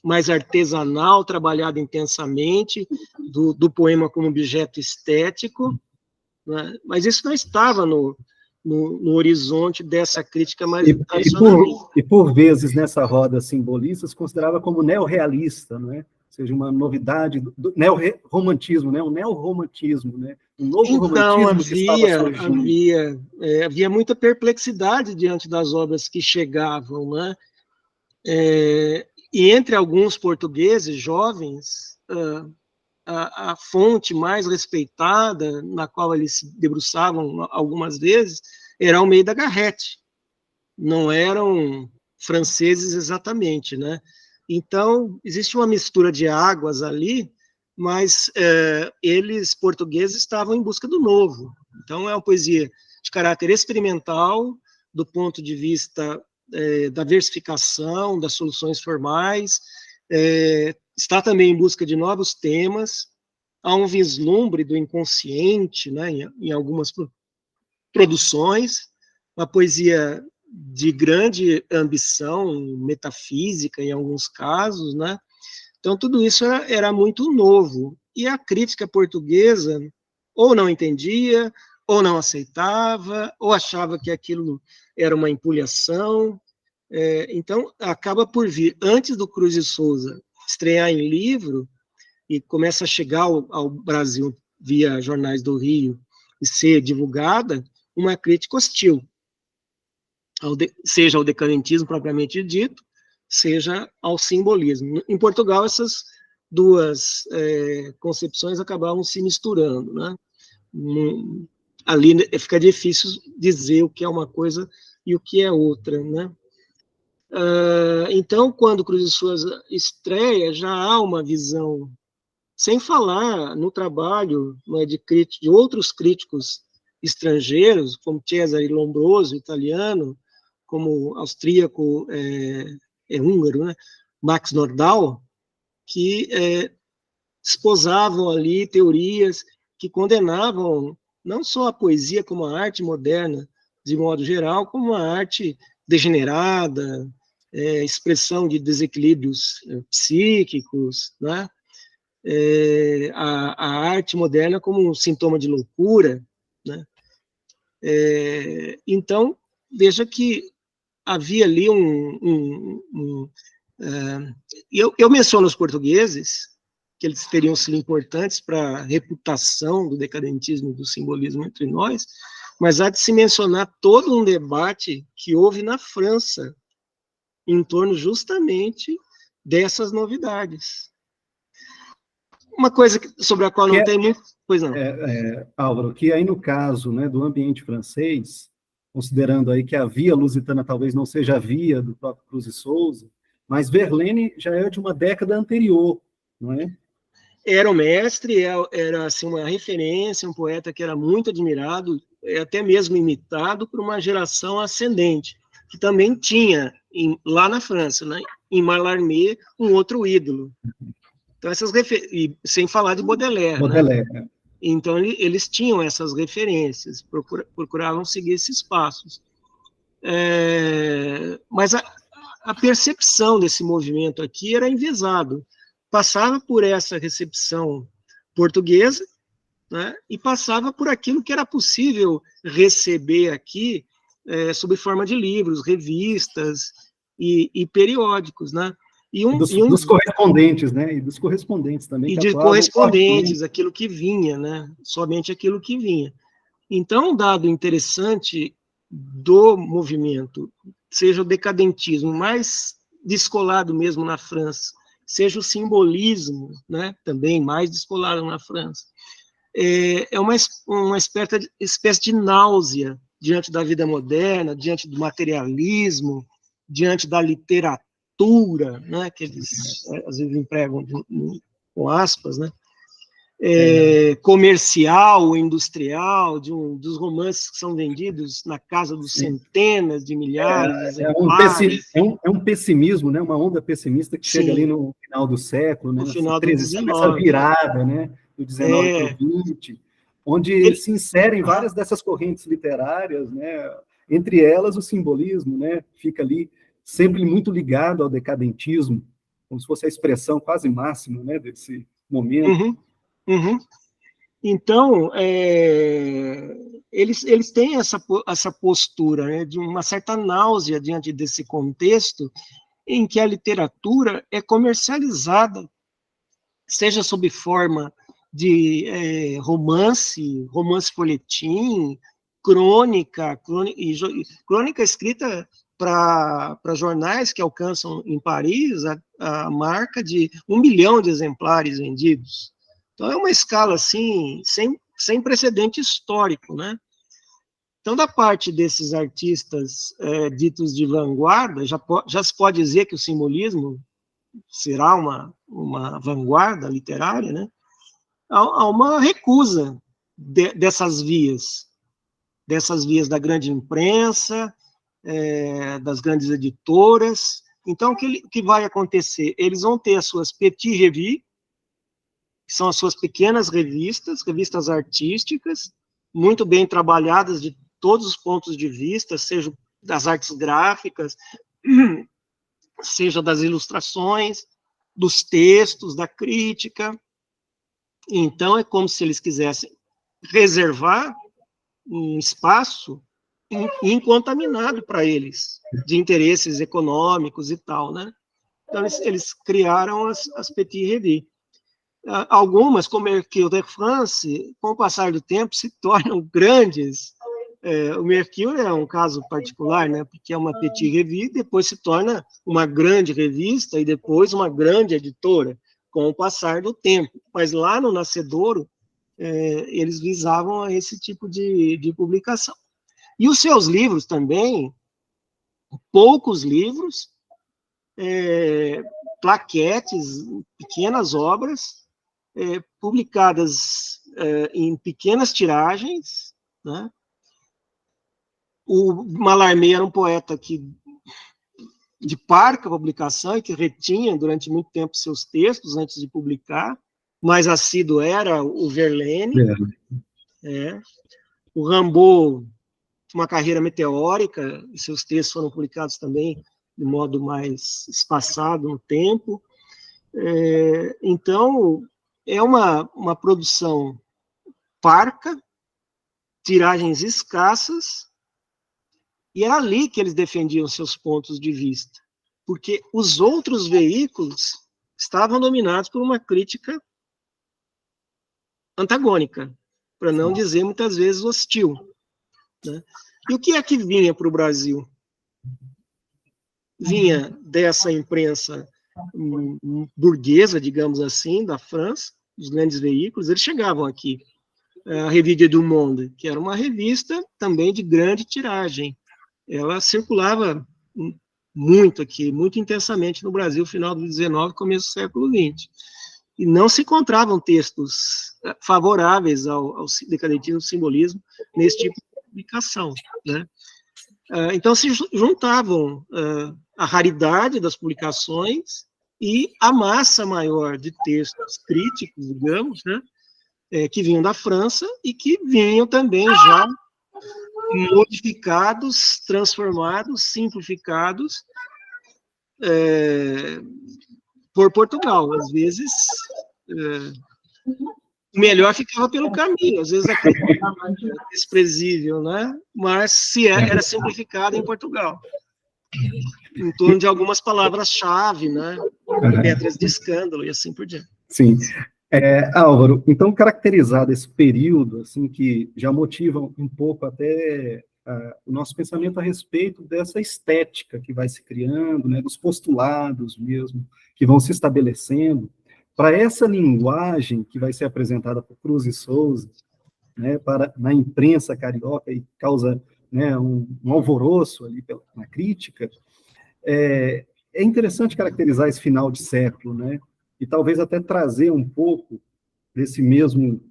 mais artesanal, trabalhada intensamente, do poema como objeto estético, né? Mas isso não estava no horizonte dessa crítica mais tradicionalista. E por vezes, nessa roda simbolista, se considerava como neorrealista, não é? Ou seja, uma novidade do neorromantismo, né? Um neorromantismo, né? Um novo romantismo que estava surgindo. Havia muita perplexidade diante das obras que chegavam, né? E entre alguns portugueses jovens, a fonte mais respeitada, na qual eles se debruçavam algumas vezes, era Almeida Garrett. Não eram franceses exatamente, né? Então, existe uma mistura de águas ali, mas eles, portugueses, estavam em busca do novo. Então, é uma poesia de caráter experimental, do ponto de vista da versificação, das soluções formais, está também em busca de novos temas, há um vislumbre do inconsciente, né, em algumas produções, uma poesia de grande ambição metafísica, em alguns casos, né? Então, tudo isso era muito novo, e a crítica portuguesa ou não entendia, ou não aceitava, ou achava que aquilo era uma empulhação. Então, acaba por vir, antes do Cruz de Souza estrear em livro, e começa a chegar ao Brasil via jornais do Rio, e ser divulgada, uma crítica hostil, seja ao decadentismo propriamente dito, seja ao simbolismo. Em Portugal, essas duas concepções acabavam se misturando, né? Ali fica difícil dizer o que é uma coisa e o que é outra, né? Então, quando Cruz de Souza estreia, já há uma visão, sem falar no trabalho, né, de outros críticos estrangeiros, como Cesare Lombroso, italiano, como austríaco, húngaro, né, Max Nordau, que esposavam ali teorias que condenavam não só a poesia como a arte moderna, de modo geral, como a arte degenerada, expressão de desequilíbrios psíquicos, né? A arte moderna como um sintoma de loucura, né? Então, veja que havia ali eu menciono os portugueses, que eles teriam sido importantes para a reputação do decadentismo e do simbolismo entre nós, mas há de se mencionar todo um debate que houve na França em torno justamente dessas novidades. Uma coisa sobre a qual não tem muito... Pois não. Álvaro, que aí no caso, né, do ambiente francês, considerando aí que a via lusitana talvez não seja a via do próprio Cruz de Souza, mas Verlaine já é de uma década anterior, não é? Era o mestre, era assim, uma referência, um poeta que era muito admirado, até mesmo imitado por uma geração ascendente, que também tinha, lá na França, né, em Mallarmé, um outro ídolo. Então, e sem falar de Baudelaire. Né? Então, eles tinham essas referências, procuravam seguir esses passos. Mas a percepção desse movimento aqui era enviesado. Passava por essa recepção portuguesa, né, e passava por aquilo que era possível receber aqui sob forma de livros, revistas e periódicos, né? Dos correspondentes, né? E dos correspondentes também. E de correspondentes, aquilo que vinha, né? Somente aquilo que vinha. Então, um dado interessante do movimento, seja o decadentismo mais descolado mesmo na França, seja o simbolismo, né, também mais descolado na França, é uma espécie de náusea diante da vida moderna, diante do materialismo, diante da literatura, né, que eles às vezes empregam com aspas, né, comercial, industrial, dos romances que são vendidos na casa dos centenas de milhares de exemplares. É um pessimismo, né? Uma onda pessimista que chega ali no final do século, né? No final do essa virada, né? Do 19 para o 20, onde se inserem várias dessas correntes literárias, né? Entre elas o simbolismo, né? Fica ali sempre muito ligado ao decadentismo, como se fosse a expressão quase máxima, né? Desse momento. Então, eles têm essa postura, né, de uma certa náusea diante desse contexto em que a literatura é comercializada, seja sob forma de romance folhetim, crônica escrita para jornais que alcançam em Paris a marca de 1 milhão de exemplares vendidos. Então, é uma escala, assim, sem precedente histórico, né? Então, da parte desses artistas ditos de vanguarda, já se pode dizer que o simbolismo será uma vanguarda literária, né? há uma recusa dessas vias da grande imprensa, das grandes editoras. Então, o que vai acontecer? Eles vão ter as suas petit revues, que são as suas pequenas revistas artísticas, muito bem trabalhadas de todos os pontos de vista, seja das artes gráficas, seja das ilustrações, dos textos, da crítica. Então, é como se eles quisessem reservar um espaço incontaminado para eles, de interesses econômicos e tal, né? Então, eles criaram as Petit Revues. Algumas, como Mercure de France, com o passar do tempo, se tornam grandes. O Mercure é um caso particular, né? Porque é uma Petit Revue, depois se torna uma grande revista e depois uma grande editora, com o passar do tempo. Mas lá no Nascedouro, eles visavam a esse tipo de publicação. E os seus livros também, poucos livros, plaquetes, pequenas obras, publicadas em pequenas tiragens, né? O Mallarmé era um poeta de parca publicação e que retinha durante muito tempo seus textos antes de publicar, mais assíduo era o Verlaine. O Rimbaud, uma carreira meteórica, e seus textos foram publicados também de modo mais espaçado no tempo. Então, é uma produção parca, tiragens escassas, e era ali que eles defendiam seus pontos de vista, porque os outros veículos estavam dominados por uma crítica antagônica, para não dizer muitas vezes hostil, né? E o que é que vinha para o Brasil? Vinha dessa imprensa burguesa, digamos assim, da França, os grandes veículos, eles chegavam aqui. A Revue du Monde, que era uma revista também de grande tiragem, ela circulava muito aqui, muito intensamente no Brasil, final do XIX, começo do século XX. E não se encontravam textos favoráveis ao decadentismo do simbolismo nesse tipo de publicação, né? Então, se juntavam a raridade das publicações e a massa maior de textos críticos, digamos, né, que vinham da França e que vinham também já modificados, transformados, simplificados por Portugal. Às vezes, o melhor ficava pelo caminho, às vezes aquilo era desprezível, né? Mas se era simplificado em Portugal, em torno de algumas palavras-chave, né? Pedras de escândalo e assim por diante. Sim. Álvaro, então, caracterizado esse período, assim, que já motiva um pouco até o nosso pensamento a respeito dessa estética que vai se criando, né, dos postulados mesmo, que vão se estabelecendo, para essa linguagem que vai ser apresentada por Cruz e Souza, né, na imprensa carioca e causa, né, um alvoroço ali na crítica, é interessante caracterizar esse final de século, né, e talvez até trazer um pouco desse mesmo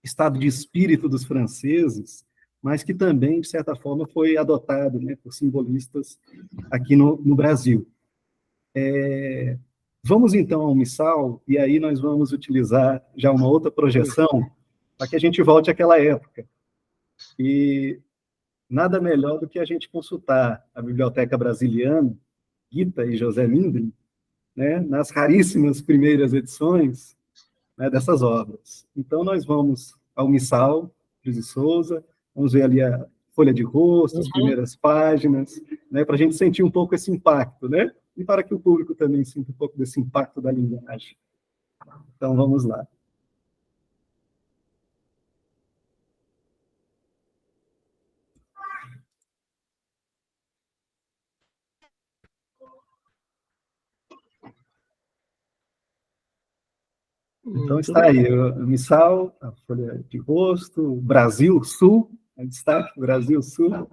estado de espírito dos franceses, mas que também, de certa forma, foi adotado, né, por simbolistas aqui no Brasil. Vamos, então, ao Missal, e aí nós vamos utilizar já uma outra projeção para que a gente volte àquela época. E nada melhor do que a gente consultar a Biblioteca Brasiliana, Guita e José Mindlin, né, nas raríssimas primeiras edições, né, dessas obras. Então, nós vamos ao Missal, Cruz e Souza, vamos ver ali a folha de rosto, as primeiras páginas, né, para a gente sentir um pouco esse impacto, né, e para que o público também sinta um pouco desse impacto da linguagem. Então, vamos lá. Então, está aí o Missal, a folha de rosto, o Brasil Sul, destaque, Brasil Sul,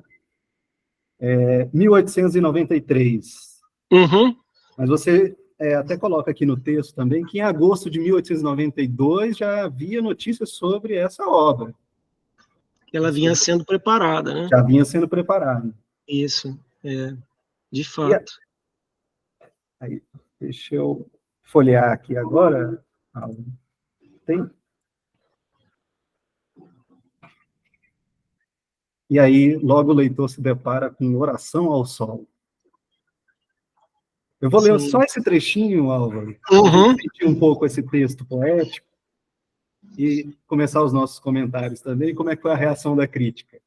1893. Uhum. Mas você até coloca aqui no texto também, que em agosto de 1892 já havia notícias sobre essa obra. Ela vinha sendo preparada, né? Já vinha sendo preparada. Isso, de fato. Aí, deixa eu folhear aqui agora. Tem? E aí, logo o leitor se depara com Oração ao Sol. Eu vou ler só esse trechinho, Álvaro, para sentir um pouco esse texto poético e começar os nossos comentários também, como é que foi a reação da crítica.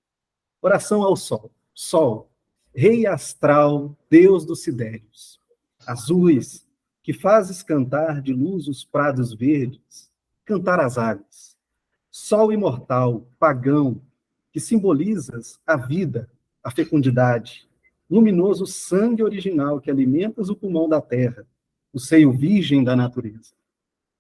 Oração ao Sol. Sol, rei astral, deus dos sidérios, azuis, que fazes cantar de luz os prados verdes, cantar as águas. Sol imortal, pagão, que simbolizas a vida, a fecundidade, luminoso sangue original que alimentas o pulmão da terra, o seio virgem da natureza.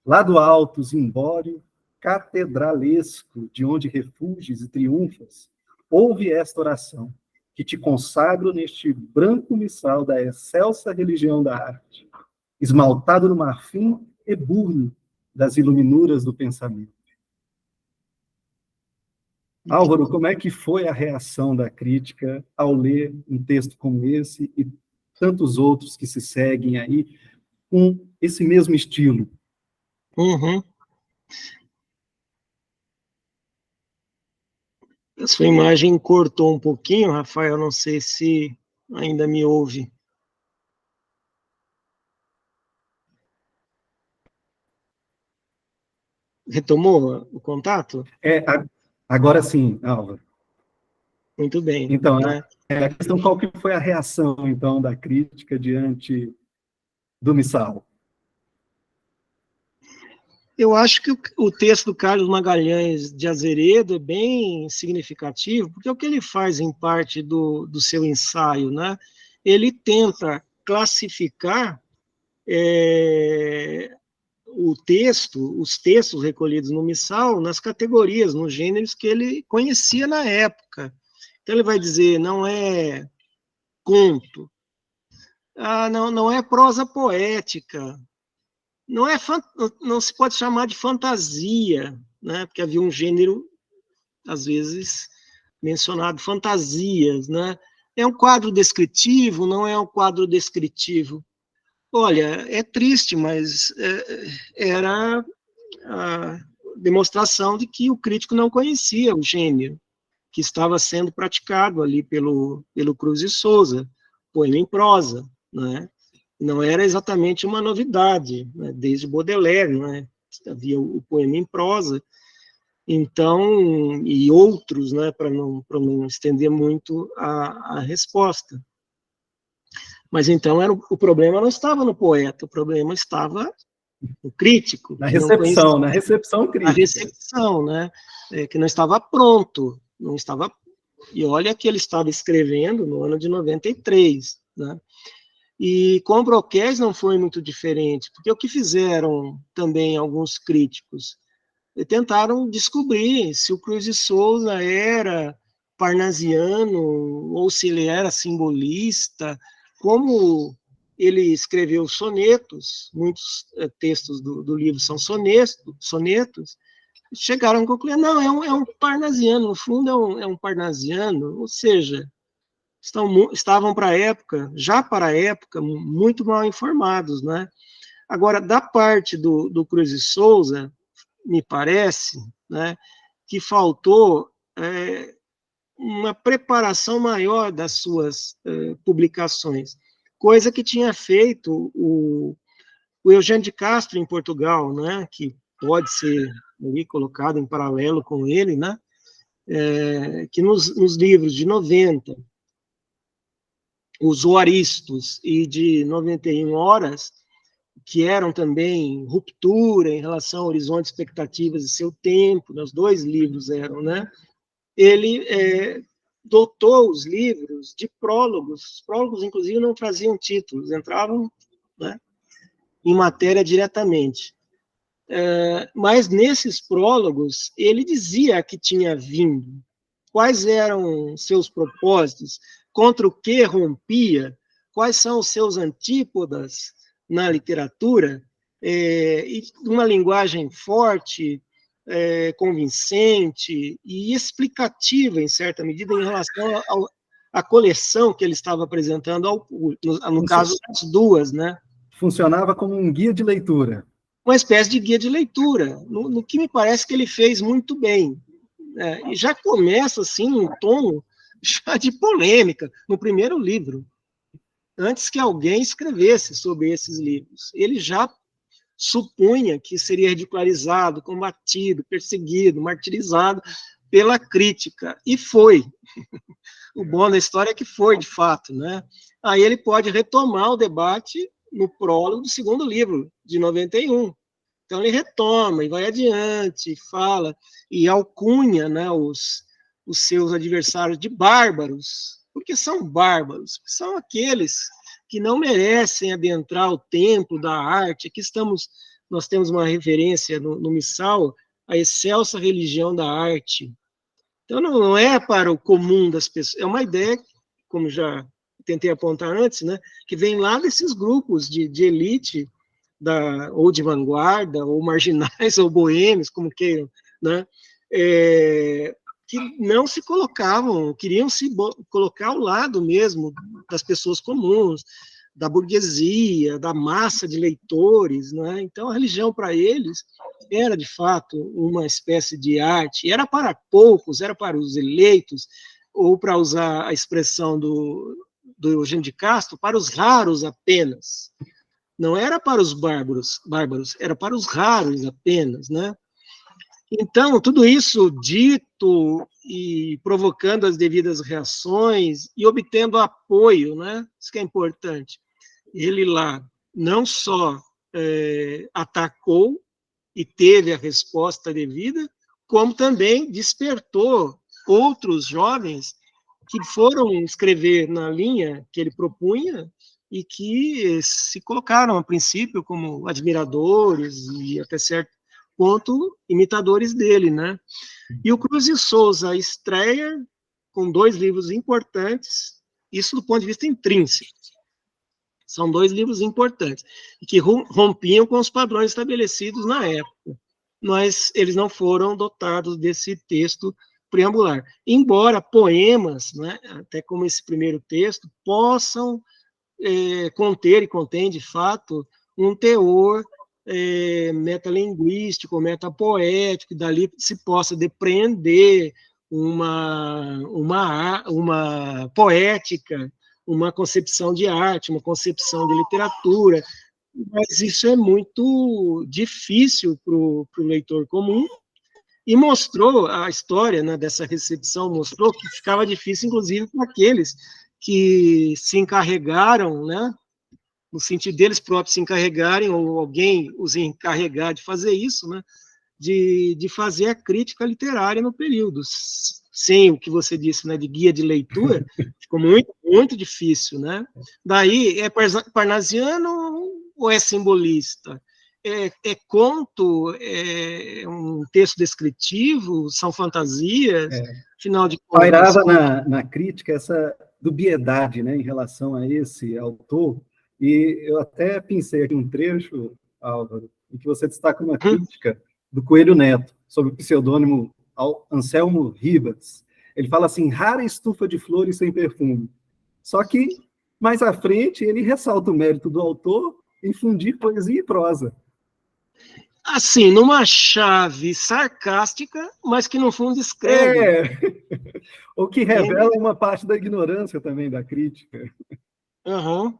Lá do alto, zimbório catedralesco, de onde refugies e triunfas, ouve esta oração, que te consagro neste branco missal da excelsa religião da arte, esmaltado no marfim ebúrneo das iluminuras do pensamento. Álvaro, como é que foi a reação da crítica ao ler um texto como esse e tantos outros que se seguem aí com esse mesmo estilo? A sua imagem cortou um pouquinho, Rafael, não sei se ainda me ouve. Retomou o contato? Agora sim, Álvaro. Muito bem. Então, a questão, qual que foi a reação, então, da crítica diante do missal? Eu acho que o texto do Carlos Magalhães de Azeredo é bem significativo, porque o que ele faz em parte do seu ensaio, né? Ele tenta classificar os textos recolhidos no missal nas categorias, nos gêneros que ele conhecia na época. Então ele vai dizer, não é conto, não é prosa poética, não se pode chamar de fantasia, né? Porque havia um gênero, às vezes, mencionado, fantasias, né? É um quadro descritivo, não é um quadro descritivo. Olha, é triste, mas era a demonstração de que o crítico não conhecia o gênero que estava sendo praticado ali pelo Cruz de Souza, poema em prosa, né? Não era exatamente uma novidade, né? Desde Baudelaire, né? Havia o poema em prosa, então, e outros, né? Para não estender muito a resposta. Mas então o problema não estava no poeta, o problema estava no crítico. Na recepção crítica. Na recepção, né? Que não estava pronto, não estava. E olha que ele estava escrevendo no ano de 93, né? E com o Broqués não foi muito diferente, porque o que fizeram também alguns críticos, tentaram descobrir se o Cruz de Souza era parnasiano ou se ele era simbolista, como ele escreveu sonetos, muitos textos do livro são sonetos, chegaram a concluir, não, é um parnasiano, no fundo é um parnasiano, ou seja, estavam já para a época, muito mal informados, né? Agora, da parte do Cruz de Souza, me parece, né, que faltou uma preparação maior das suas publicações, coisa que tinha feito o Eugênio de Castro em Portugal, né, que pode ser ali colocado em paralelo com ele, né, que nos livros de 90, os Oaristos e de 91 Horas, que eram também ruptura em relação a horizontes, expectativas e seu tempo, né, os dois livros eram, né, ele dotou os livros de prólogos. Os prólogos, inclusive, não traziam títulos, entravam, né, em matéria diretamente. Mas nesses prólogos, ele dizia que tinha vindo, quais eram seus propósitos, contra o que rompia, quais são os seus antípodas, na literatura, e uma linguagem forte, convincente e explicativa, em certa medida, em relação à coleção que ele estava apresentando, no caso, as duas, né? Funcionava como um guia de leitura. Uma espécie de guia de leitura, no que me parece que ele fez muito bem. E já começa, assim, um tom já de polêmica, no primeiro livro, antes que alguém escrevesse sobre esses livros. Ele já supunha que seria ridicularizado, combatido, perseguido, martirizado pela crítica, e foi. O bom da história é que foi, de fato, né? Aí ele pode retomar o debate no prólogo do segundo livro, de 91. Então ele retoma e vai adiante, fala, e alcunha, né, os seus adversários de bárbaros, porque são bárbaros, são aqueles que não merecem adentrar o templo da arte. Aqui nós temos uma referência no Missal, a excelsa religião da arte. Então não é para o comum das pessoas, é uma ideia, como já tentei apontar antes, né, que vem lá desses grupos de elite, ou de vanguarda, ou marginais, ou boêmios, como queiram, né, que não se colocavam, queriam se colocar ao lado mesmo das pessoas comuns, da burguesia, da massa de leitores, né? Então a religião para eles era de fato uma espécie de arte, era para poucos, era para os eleitos, ou para usar a expressão do Eugênio de Castro, para os raros apenas. Não era para os bárbaros, era para os raros apenas, né? Então, tudo isso dito e provocando as devidas reações e obtendo apoio, né? Isso que é importante. Ele lá não só atacou e teve a resposta devida, como também despertou outros jovens que foram escrever na linha que ele propunha e que se colocaram, a princípio, como admiradores e, até certo ponto, imitadores dele, né? E o Cruz de Souza estreia com 2 livros importantes, isso do ponto de vista intrínseco. São 2 livros importantes, que rompiam com os padrões estabelecidos na época, mas eles não foram dotados desse texto preambular. Embora poemas, né, até como esse primeiro texto, possam conter, e contém, de fato, um teor metalinguístico, metapoético, e dali se possa depreender uma poética, uma concepção de arte, uma concepção de literatura, mas isso é muito difícil para o leitor comum, e mostrou a história, né, dessa recepção, mostrou que ficava difícil, inclusive, para aqueles que se encarregaram, né, no sentido deles próprios se encarregarem, ou alguém os encarregar de fazer isso, né, de fazer a crítica literária no período. Sem o que você disse, né, de guia de leitura, ficou muito, muito difícil, né? Daí, é parnasiano ou é simbolista? É conto? É um texto descritivo? São fantasias? Afinal de contas... Pairava na crítica essa dubiedade, né, em relação a esse autor, e eu até pensei aqui um trecho, Álvaro, em que você destaca uma crítica do Coelho Neto, sob o pseudônimo Anselmo Ribas. Ele fala assim: rara estufa de flores sem perfume. Só que, mais à frente, ele ressalta o mérito do autor em fundir poesia e prosa. Assim, numa chave sarcástica, mas que no fundo escreve. O que revela uma parte da ignorância também da crítica. Uhum.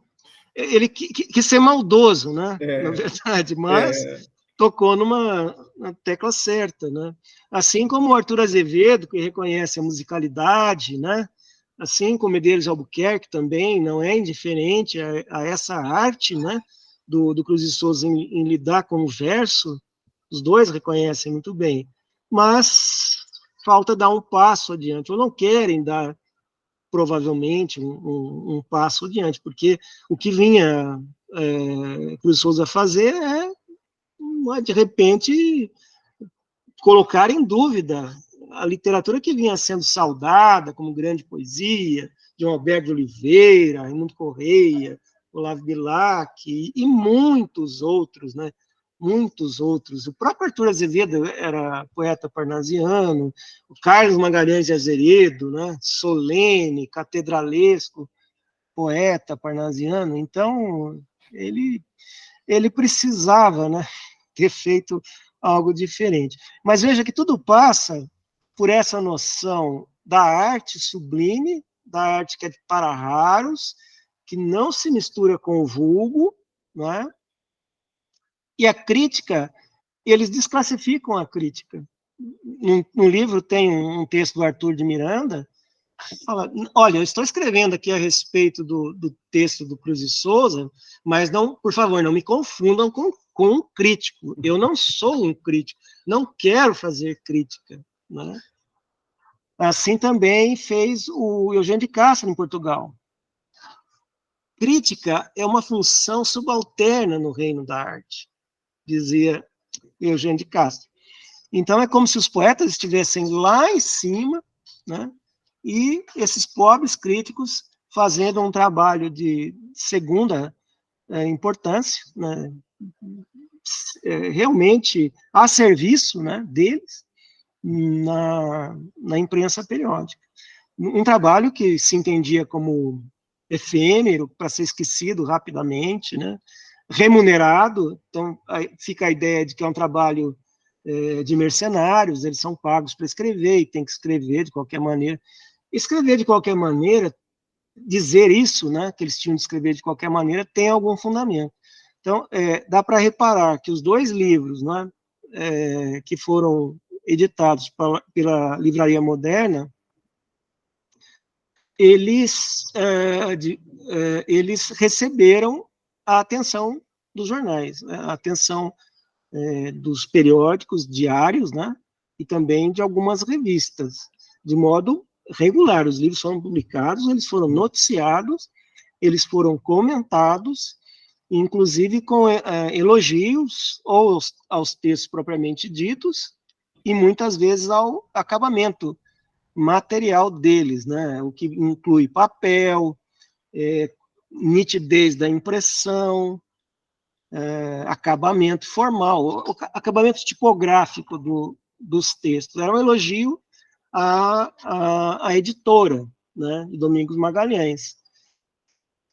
Ele quis ser maldoso, né? Na verdade, mas tocou na tecla certa, né? Assim como o Arthur Azevedo, que reconhece a musicalidade, né? Assim como Medeiros Albuquerque também não é indiferente a essa arte, né? Do Cruz de Souza em lidar com o verso, os dois reconhecem muito bem, mas falta dar um passo adiante, ou não querem dar, provavelmente, um passo adiante, porque o que vinha Cruz de Souza fazer de repente, colocar em dúvida a literatura que vinha sendo saudada como grande poesia, de Alberto de Oliveira, Raimundo Correia, Olavo Bilac e muitos outros, né? Muitos outros. O próprio Arthur Azevedo era poeta parnasiano, o Carlos Magalhães de Azeredo, né? Solene, catedralesco, poeta parnasiano. Então, ele precisava, né, ter feito algo diferente. Mas veja que tudo passa por essa noção da arte sublime, da arte que é para raros, que não se mistura com o vulgo, não é? E a crítica, eles desclassificam a crítica. No livro tem um texto do Arthur de Miranda, fala, olha, eu estou escrevendo aqui a respeito do texto do Cruz de Souza, mas não, por favor, não me confundam com um crítico. Eu não sou um crítico, não quero fazer crítica, né? Assim também fez o Eugênio de Castro em Portugal. Crítica é uma função subalterna no reino da arte, dizia Eugênio de Castro. Então é como se os poetas estivessem lá em cima, né? E esses pobres críticos fazendo um trabalho de segunda importância, né, realmente a serviço, né, deles na imprensa periódica. Um trabalho que se entendia como efêmero, para ser esquecido rapidamente, né, remunerado, então fica a ideia de que é um trabalho de mercenários, eles são pagos para escrever e tem que escrever de qualquer maneira. Escrever de qualquer maneira, dizer isso, né, que eles tinham de escrever de qualquer maneira, tem algum fundamento. Então, dá para reparar que os dois livros, né, que foram editados pela Livraria Moderna, eles receberam a atenção dos jornais, né, a atenção dos periódicos diários, né, e também de algumas revistas, de modo regular. Os livros foram publicados, eles foram noticiados, eles foram comentados, inclusive com elogios ou aos textos propriamente ditos, e muitas vezes ao acabamento material deles, né? O que inclui papel, nitidez da impressão, acabamento formal, acabamento tipográfico dos textos. Era um elogio à editora, né, de Domingos Magalhães.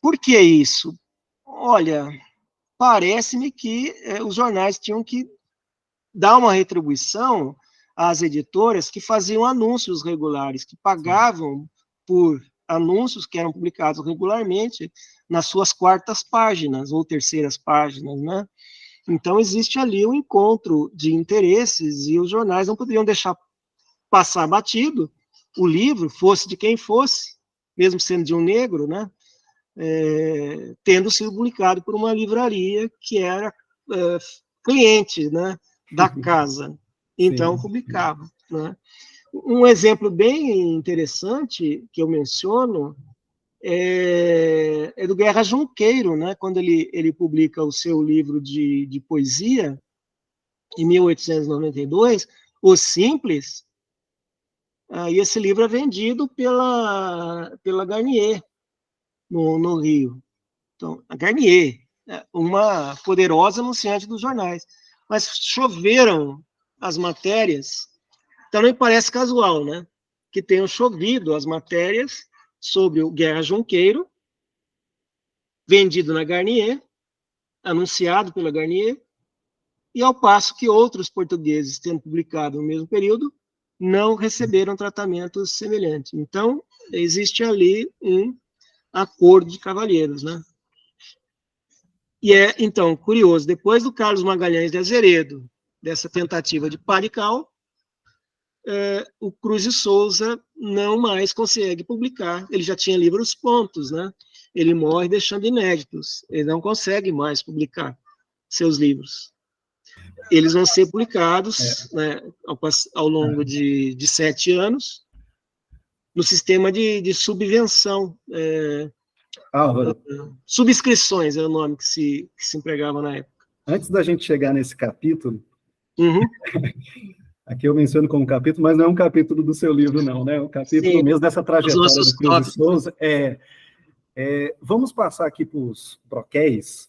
Por que isso? Olha, parece-me que os jornais tinham que dar uma retribuição às editoras que faziam anúncios regulares, que pagavam por anúncios que eram publicados regularmente nas suas quartas páginas ou terceiras páginas, né? Então existe ali um encontro de interesses e os jornais não poderiam deixar passar batido o livro, fosse de quem fosse, mesmo sendo de um negro, né? Tendo sido publicado por uma livraria que era cliente, né, da casa. Então, publicava. Né? Um exemplo bem interessante que eu menciono é do Guerra Junqueiro, né, quando ele publica o seu livro de poesia, em 1892, O Simples, e esse livro é vendido pela Garnier, no Rio. Então, a Garnier, uma poderosa anunciante dos jornais. Mas choveram as matérias, então não me parece casual, né? Que tenham chovido as matérias sobre o Guerra Junqueiro, vendido na Garnier, anunciado pela Garnier, e ao passo que outros portugueses, tendo publicado no mesmo período, não receberam tratamento semelhante. Então, existe ali um acordo de cavalheiros, né? E então, curioso, depois do Carlos Magalhães de Azeredo, dessa tentativa de pá de cal, o Cruz de Souza não mais consegue publicar. Ele já tinha livros prontos, né? Ele morre deixando inéditos. Ele não consegue mais publicar seus livros. Eles vão ser publicados, né, ao longo de 7 anos, no sistema de subvenção. Subscrições era o nome que se empregava na época. Antes da gente chegar nesse capítulo, aqui eu menciono como capítulo, mas não é um capítulo do seu livro, não, né? É um capítulo mesmo dessa trajetória do Cruz de Souza. Vamos passar aqui para os broquéis,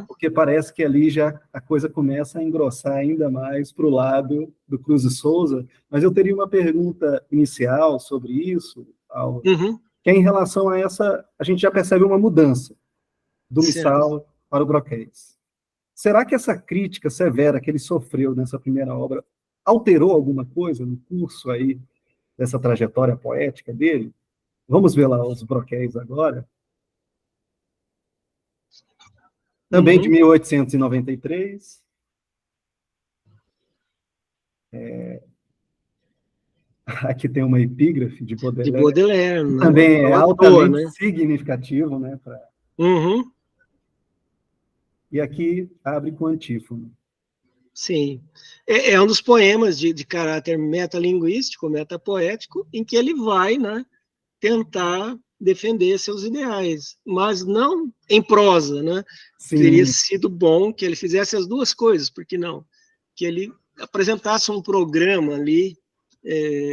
porque parece que ali já a coisa começa a engrossar ainda mais para o lado do Cruz e Souza, mas eu teria uma pergunta inicial sobre isso, que é em relação a essa, a gente já percebe uma mudança do Missal para o broquéis. Será que essa crítica severa que ele sofreu nessa primeira obra alterou alguma coisa no curso aí dessa trajetória poética dele? Vamos ver lá os broquéis agora. Também de 1893. Aqui tem uma epígrafe de Baudelaire. De Baudelaire, que também é altamente né? significativo, né? E aqui abre com antífona. Sim. É um dos poemas de caráter metalinguístico, metapoético, em que ele vai, né, tentar defender seus ideais, mas não em prosa, né? Sim. Teria sido bom que ele fizesse as duas coisas, por que não? Que ele apresentasse um programa ali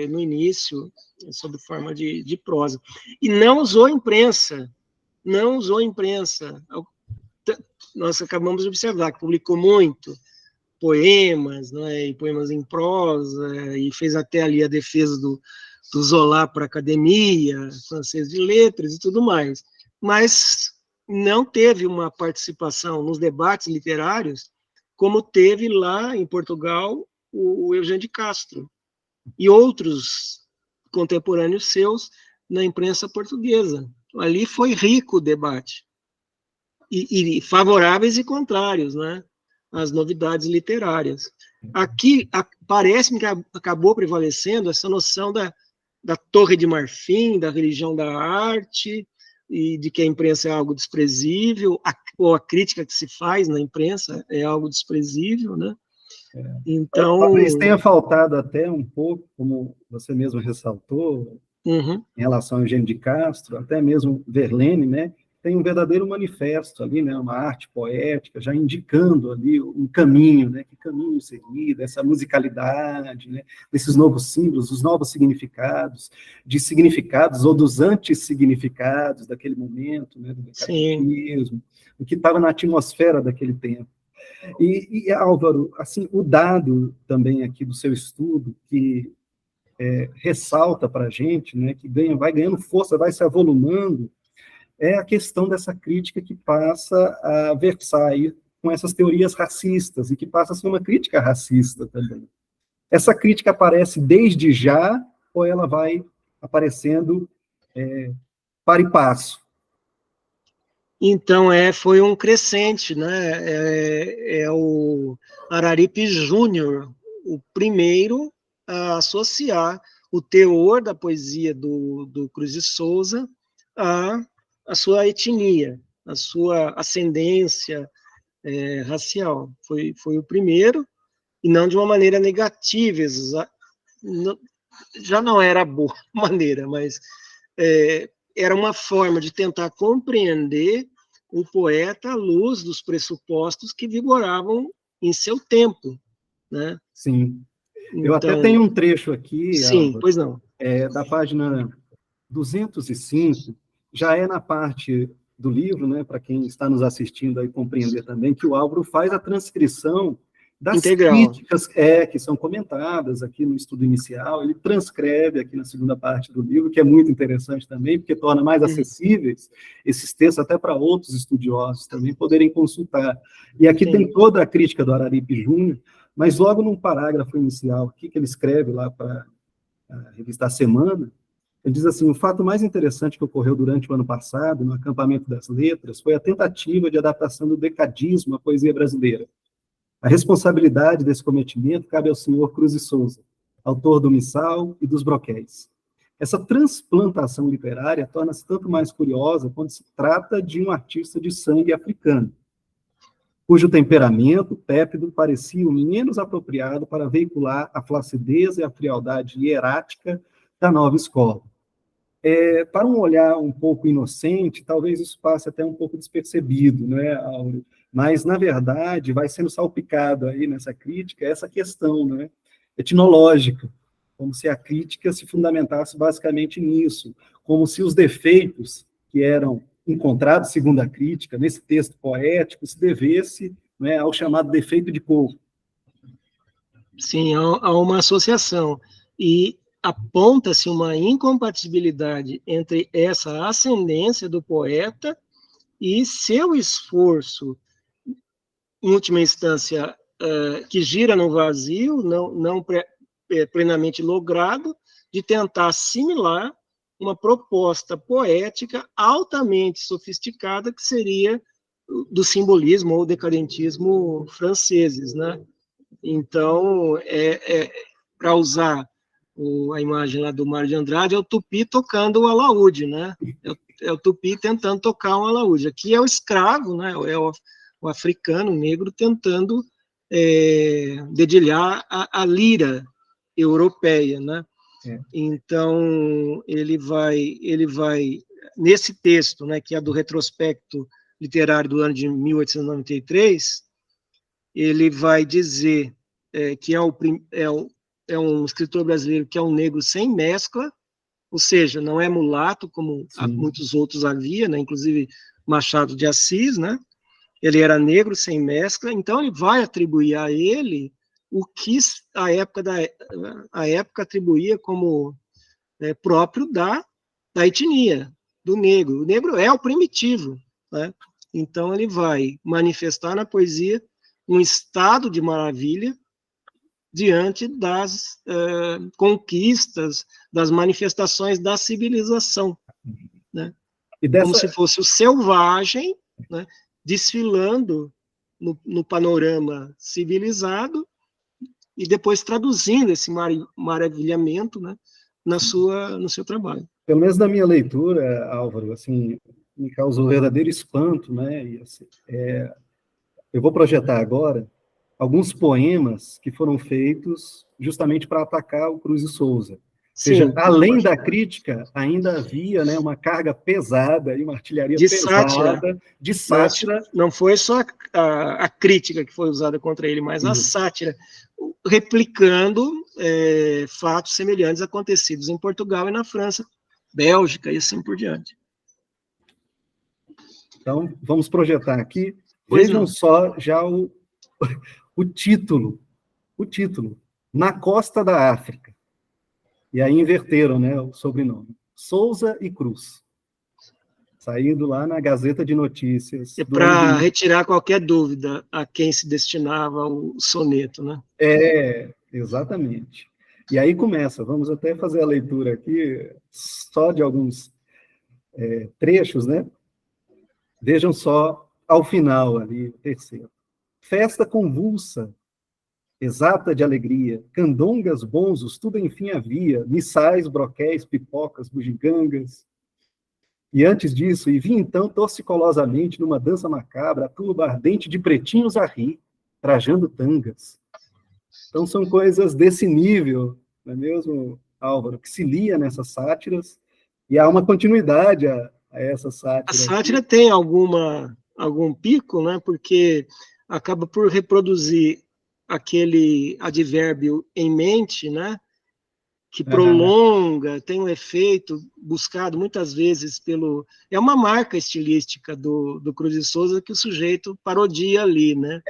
no início, sob forma de prosa. E não usou imprensa, Nós acabamos de observar que publicou muito poemas, né, e poemas em prosa, e fez até ali a defesa do Zola para a Academia Francesa de Letras e tudo mais, mas não teve uma participação nos debates literários como teve lá em Portugal o Eugênio de Castro e outros contemporâneos seus na imprensa portuguesa. Ali foi rico o debate, e favoráveis e contrários, né, às novidades literárias. Aqui, parece-me que acabou prevalecendo essa noção da Torre de Marfim, da religião da arte, e de que a imprensa é algo desprezível, ou a crítica que se faz na imprensa é algo desprezível, né? Então... Talvez tenha faltado até um pouco, como você mesmo ressaltou, em relação ao Eugênio de Castro, até mesmo Verlaine, né? Tem um verdadeiro manifesto ali, né, uma arte poética, já indicando ali um caminho, né, que caminho seguir, dessa musicalidade, né, desses novos símbolos, dos novos significados, de significados ou dos antissignificados daquele momento, né, do decadentismo, o que estava na atmosfera daquele tempo. E Álvaro, assim, o dado também aqui do seu estudo, que ressalta para a gente, né, que vai ganhando força, vai se avolumando, é a questão dessa crítica que passa a versar aí com essas teorias racistas, e que passa a ser uma crítica racista também. Essa crítica aparece desde já, ou ela vai aparecendo para e passo? Então, foi um crescente, né? É o Araripe Júnior, o primeiro a associar o teor da poesia do Cruz de Souza a sua etnia, a sua ascendência racial. Foi o primeiro, e não de uma maneira negativa, já não era boa maneira, mas era uma forma de tentar compreender o poeta à luz dos pressupostos que vigoravam em seu tempo, né? Sim. Eu até tenho um trecho aqui, sim, Álvaro, pois não. Da página 205, já é na parte do livro, né, para quem está nos assistindo aí compreender também, que o Álvaro faz a transcrição das críticas que são comentadas aqui no estudo inicial, ele transcreve aqui na segunda parte do livro, que é muito interessante também, porque torna mais acessíveis esses textos até para outros estudiosos também poderem consultar. E aqui tem toda a crítica do Araripe Júnior, mas logo num parágrafo inicial aqui, que ele escreve lá para a revista A Semana, ele diz assim: o fato mais interessante que ocorreu durante o ano passado, no acampamento das letras, foi a tentativa de adaptação do decadismo à poesia brasileira. A responsabilidade desse cometimento cabe ao senhor Cruz e Souza, autor do Missal e dos Broquéis. Essa transplantação literária torna-se tanto mais curiosa quando se trata de um artista de sangue africano, cujo temperamento tépido parecia o menos apropriado para veicular a flacidez e a frialdade hierática da nova escola. Para um olhar um pouco inocente, talvez isso passe até um pouco despercebido, né, Áureo? Mas, na verdade, vai sendo salpicado aí nessa crítica essa questão, né, etnológica, como se a crítica se fundamentasse basicamente nisso, como se os defeitos que eram encontrados, segundo a crítica, nesse texto poético, se devesse, né, ao chamado defeito de cor. Sim, há uma associação. E aponta-se uma incompatibilidade entre essa ascendência do poeta e seu esforço, em última instância, que gira no vazio, não plenamente logrado, de tentar assimilar uma proposta poética altamente sofisticada que seria do simbolismo ou decadentismo franceses, né? Então, para usar a imagem lá do Mário de Andrade, é o tupi tocando o alaúde, né? É o tupi tentando tocar um alaúde. Aqui é o escravo, né? É o africano, o negro, tentando dedilhar a lira europeia, né? Então, ele vai, nesse texto, né, que é do retrospecto literário do ano de 1893, ele vai dizer que é um escritor brasileiro que é um negro sem mescla, ou seja, não é mulato, como muitos outros havia, né, inclusive Machado de Assis, né? Ele era negro sem mescla, então ele vai atribuir a ele o que a época atribuía como próprio da etnia, do negro. O negro é o primitivo, né? Então ele vai manifestar na poesia um estado de maravilha diante das conquistas, das manifestações da civilização, né? Como se fosse o selvagem, né, desfilando no panorama civilizado e depois traduzindo esse maravilhamento, né, no seu trabalho. Pelo menos na minha leitura, Álvaro, assim, me causou verdadeiro espanto, né? E, assim, eu vou projetar agora alguns poemas que foram feitos justamente para atacar o Cruz e Souza. Ou seja, além da crítica, ainda havia, né, uma carga pesada e uma artilharia pesada de sátira. Não foi só a crítica que foi usada contra ele, mas a sátira, replicando fatos semelhantes acontecidos em Portugal e na França, Bélgica e assim por diante. Então, vamos projetar aqui. Vejam só já o título. O título. Na Costa da África. E aí inverteram, né, o sobrenome. Souza e Cruz. Saído lá na Gazeta de Notícias. Para retirar qualquer dúvida a quem se destinava o soneto, né? Exatamente. E aí começa, vamos até fazer a leitura aqui, só de alguns trechos, né? Vejam só, ao final ali, o terceiro. Festa convulsa, exata de alegria, candongas, bonzos, tudo enfim havia, missais, broquéis, pipocas, bugigangas. E antes disso, e vi então torcicolosamente numa dança macabra a turba ardente de pretinhos a rir, trajando tangas. Então são coisas desse nível, não é mesmo, Álvaro, que se lia nessas sátiras, e há uma continuidade a essa sátira. A sátira tem algum pico, né, porque acaba por reproduzir aquele advérbio em mente, né, que prolonga, tem um efeito buscado muitas vezes pelo... É uma marca estilística do Cruz de Souza que o sujeito parodia ali, né?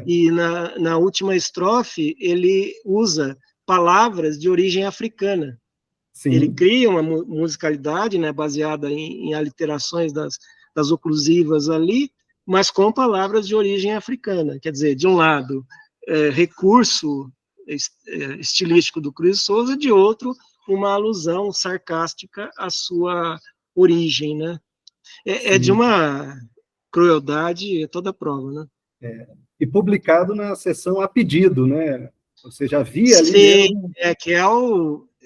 E na última estrofe ele usa palavras de origem africana. Sim. Ele cria uma musicalidade, né, baseada em aliterações das oclusivas ali, mas com palavras de origem africana. Quer dizer, de um lado, recurso estilístico do Cruz de Souza, de outro, uma alusão sarcástica à sua origem, né? É de uma crueldade a toda prova, né? E publicado na seção A Pedido, né? Você já via ali mesmo... que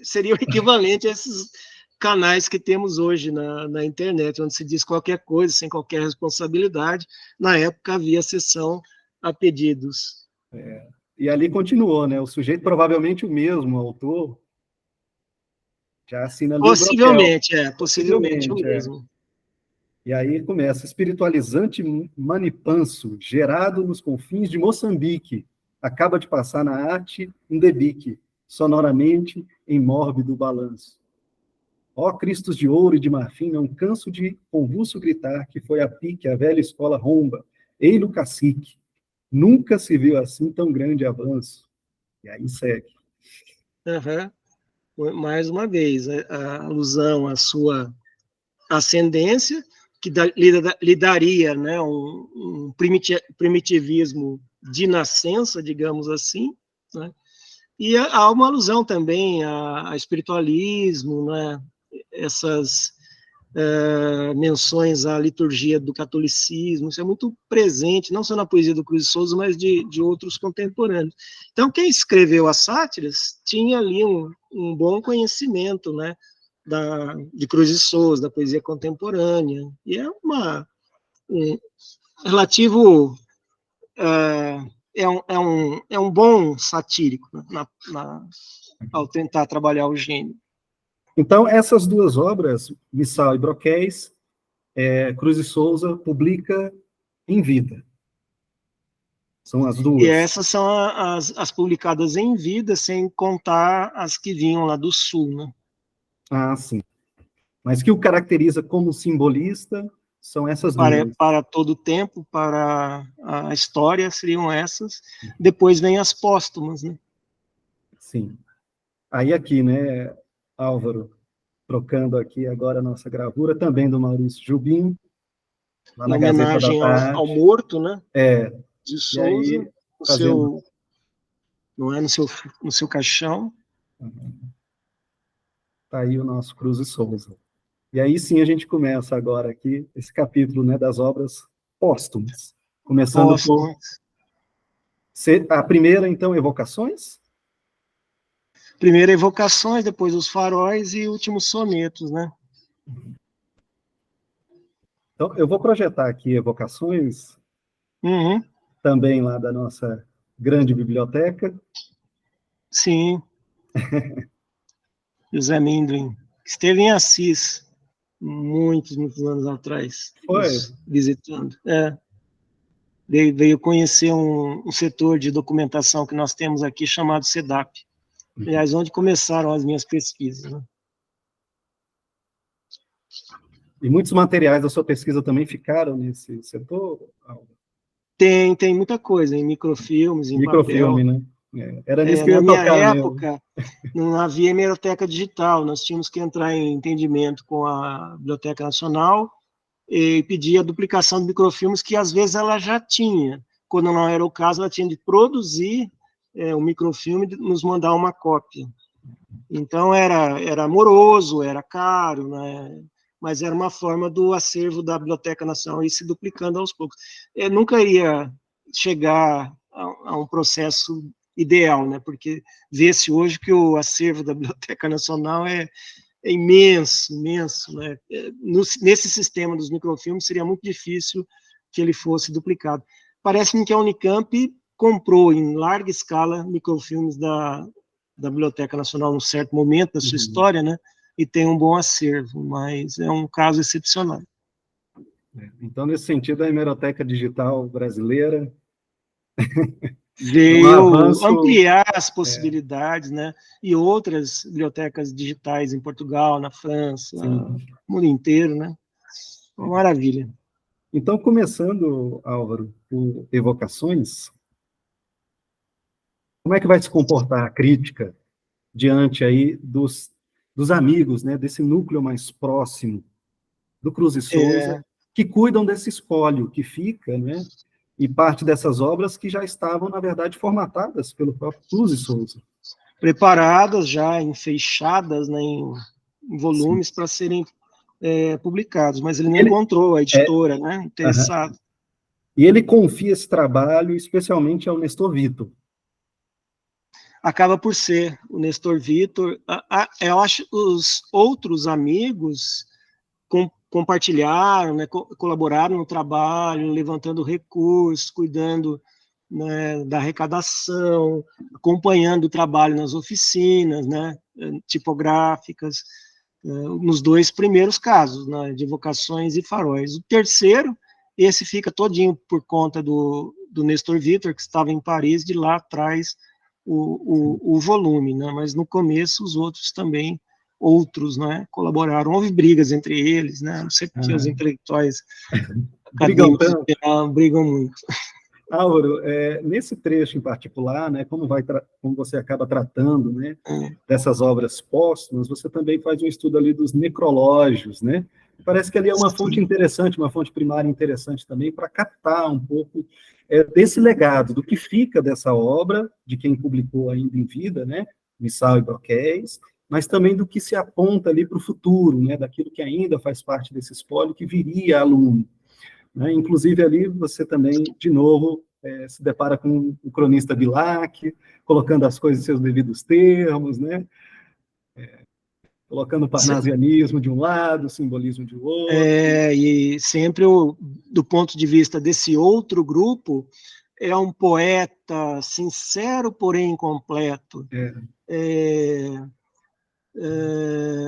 seria o equivalente a esses canais que temos hoje na internet, onde se diz qualquer coisa, sem qualquer responsabilidade. Na época havia seção A Pedidos. E ali continuou, né? O sujeito, provavelmente o mesmo autor, já assina ali possivelmente o mesmo. E aí começa, espiritualizante manipanso, gerado nos confins de Moçambique, acaba de passar na arte um debique, sonoramente em mórbido balanço. Ó Cristos de ouro e de marfim, não canso de convulso gritar que foi a pique a velha escola romba, ei-lo cacique, nunca se viu assim tão grande avanço. E aí segue. Uhum. Mais uma vez, a alusão à sua ascendência, que lhe daria, né, um primitivismo de nascença, digamos assim, né? E há uma alusão também a espiritualismo, né? Essas menções à liturgia do catolicismo, isso é muito presente, não só na poesia do Cruz de Souza, mas de outros contemporâneos. Então, quem escreveu as sátiras tinha ali um bom conhecimento, né, de Cruz de Souza, da poesia contemporânea, e é um relativo, é um bom satírico, né, ao tentar trabalhar o gênio. Então, essas duas obras, Missal e Broquéis, Cruz de Souza publica em vida. São as duas. E essas são as publicadas em vida, sem contar as que vinham lá do Sul, né? Ah, sim. Mas que o caracteriza como simbolista são essas duas. Para todo o tempo, para a história, seriam essas. Depois vem as póstumas, né? Sim. Aí aqui, né, Álvaro, trocando aqui agora a nossa gravura, também do Maurício Jubim, lá Em na Gazeta da homenagem ao Tarde. morto, né? De E aí, Souza, fazendo... não é, no seu caixão. Tá aí o nosso Cruz de Souza. E aí sim a gente começa agora aqui esse capítulo, né, das obras póstumas. Começando por... A primeira, então, Evocações? Primeiro Evocações, depois os Faróis e últimos Sonetos, né? Então, eu vou projetar aqui Evocações, também lá da nossa grande biblioteca. Sim. José Mindwin. Esteve em Assis, muitos anos atrás, Foi? visitando. Veio conhecer um setor de documentação que nós temos aqui, chamado SEDAP. Aliás, onde começaram as minhas pesquisas, né? E muitos materiais da sua pesquisa também ficaram nesse setor? Tem muita coisa, em microfilmes, em Microfilme, papel. né? Era nisso que eu Na ia minha tocar mesmo. época, não havia hemeroteca digital, nós tínhamos que entrar em entendimento com a Biblioteca Nacional e pedir a duplicação de microfilmes, que às vezes ela já tinha. Quando não era o caso, ela tinha de produzir um microfilme e nos mandar uma cópia. Então, era moroso, era caro, né? Mas era uma forma do acervo da Biblioteca Nacional ir se duplicando aos poucos. Eu nunca iria chegar a um processo ideal, né? Porque vê-se hoje que o acervo da Biblioteca Nacional é imenso, imenso, né? Nesse sistema dos microfilmes seria muito difícil que ele fosse duplicado. Parece-me que a Unicamp comprou em larga escala microfilmes da Biblioteca Nacional num certo momento da sua história, né? E tem um bom acervo, mas é um caso excepcional. Então, nesse sentido, a hemeroteca digital brasileira veio ampliar as possibilidades, né? E outras bibliotecas digitais em Portugal, na França, no mundo inteiro, né? Uma maravilha. Então, começando, Álvaro, por Evocações, como é que vai se comportar a crítica diante aí dos amigos, né, desse núcleo mais próximo do Cruz de Souza, que cuidam desse espólio que fica, né, e parte dessas obras que já estavam, na verdade, formatadas pelo próprio Cruz de Souza. Preparadas já, enfeixadas, né, em volumes para serem publicados, mas ele não encontrou a editora, né, interessada. E ele confia esse trabalho especialmente ao Nestor Vitor. Acaba por ser o Nestor Vitor. Eu acho que os outros amigos compartilharam, né, colaboraram no trabalho, levantando recursos, cuidando, né, da arrecadação, acompanhando o trabalho nas oficinas, né, tipográficas, nos dois primeiros casos, né, de Evocações e Faróis. O terceiro, esse fica todinho por conta do Nestor Vitor, que estava em Paris, de lá atrás o volume, né, mas no começo os outros também outros, né, colaboraram. Houve brigas entre eles, né, não sei porque os intelectuais acadêmicos brigam muito. Álvaro, nesse trecho em particular, né, como você acaba tratando, né, dessas obras póstumas, você também faz um estudo ali dos necrológios, né? Parece que ali é uma fonte interessante, uma fonte primária interessante também para captar um pouco desse legado, do que fica dessa obra, de quem publicou ainda em vida, né, Missal e Broquéis, mas também do que se aponta ali para o futuro, né, daquilo que ainda faz parte desse espólio que viria aluno. Né? Inclusive, ali você também, de novo, se depara com o cronista Bilac, colocando as coisas em seus devidos termos, né? Colocando o parnasianismo de um lado, o simbolismo de outro. E sempre, do ponto de vista desse outro grupo, é um poeta sincero, porém incompleto,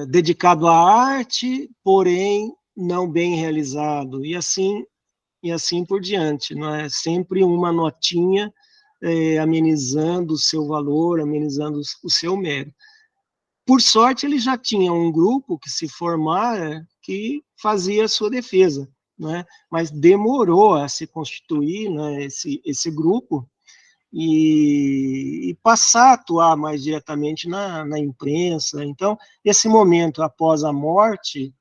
dedicado à arte, porém não bem realizado, e assim por diante, não é? Sempre uma notinha amenizando o seu valor, amenizando o seu mérito. Por sorte, ele já tinha um grupo que se formara que fazia a sua defesa, né? Mas demorou a se constituir, né, esse grupo e passar a atuar mais diretamente na imprensa. Então, esse momento após a morte,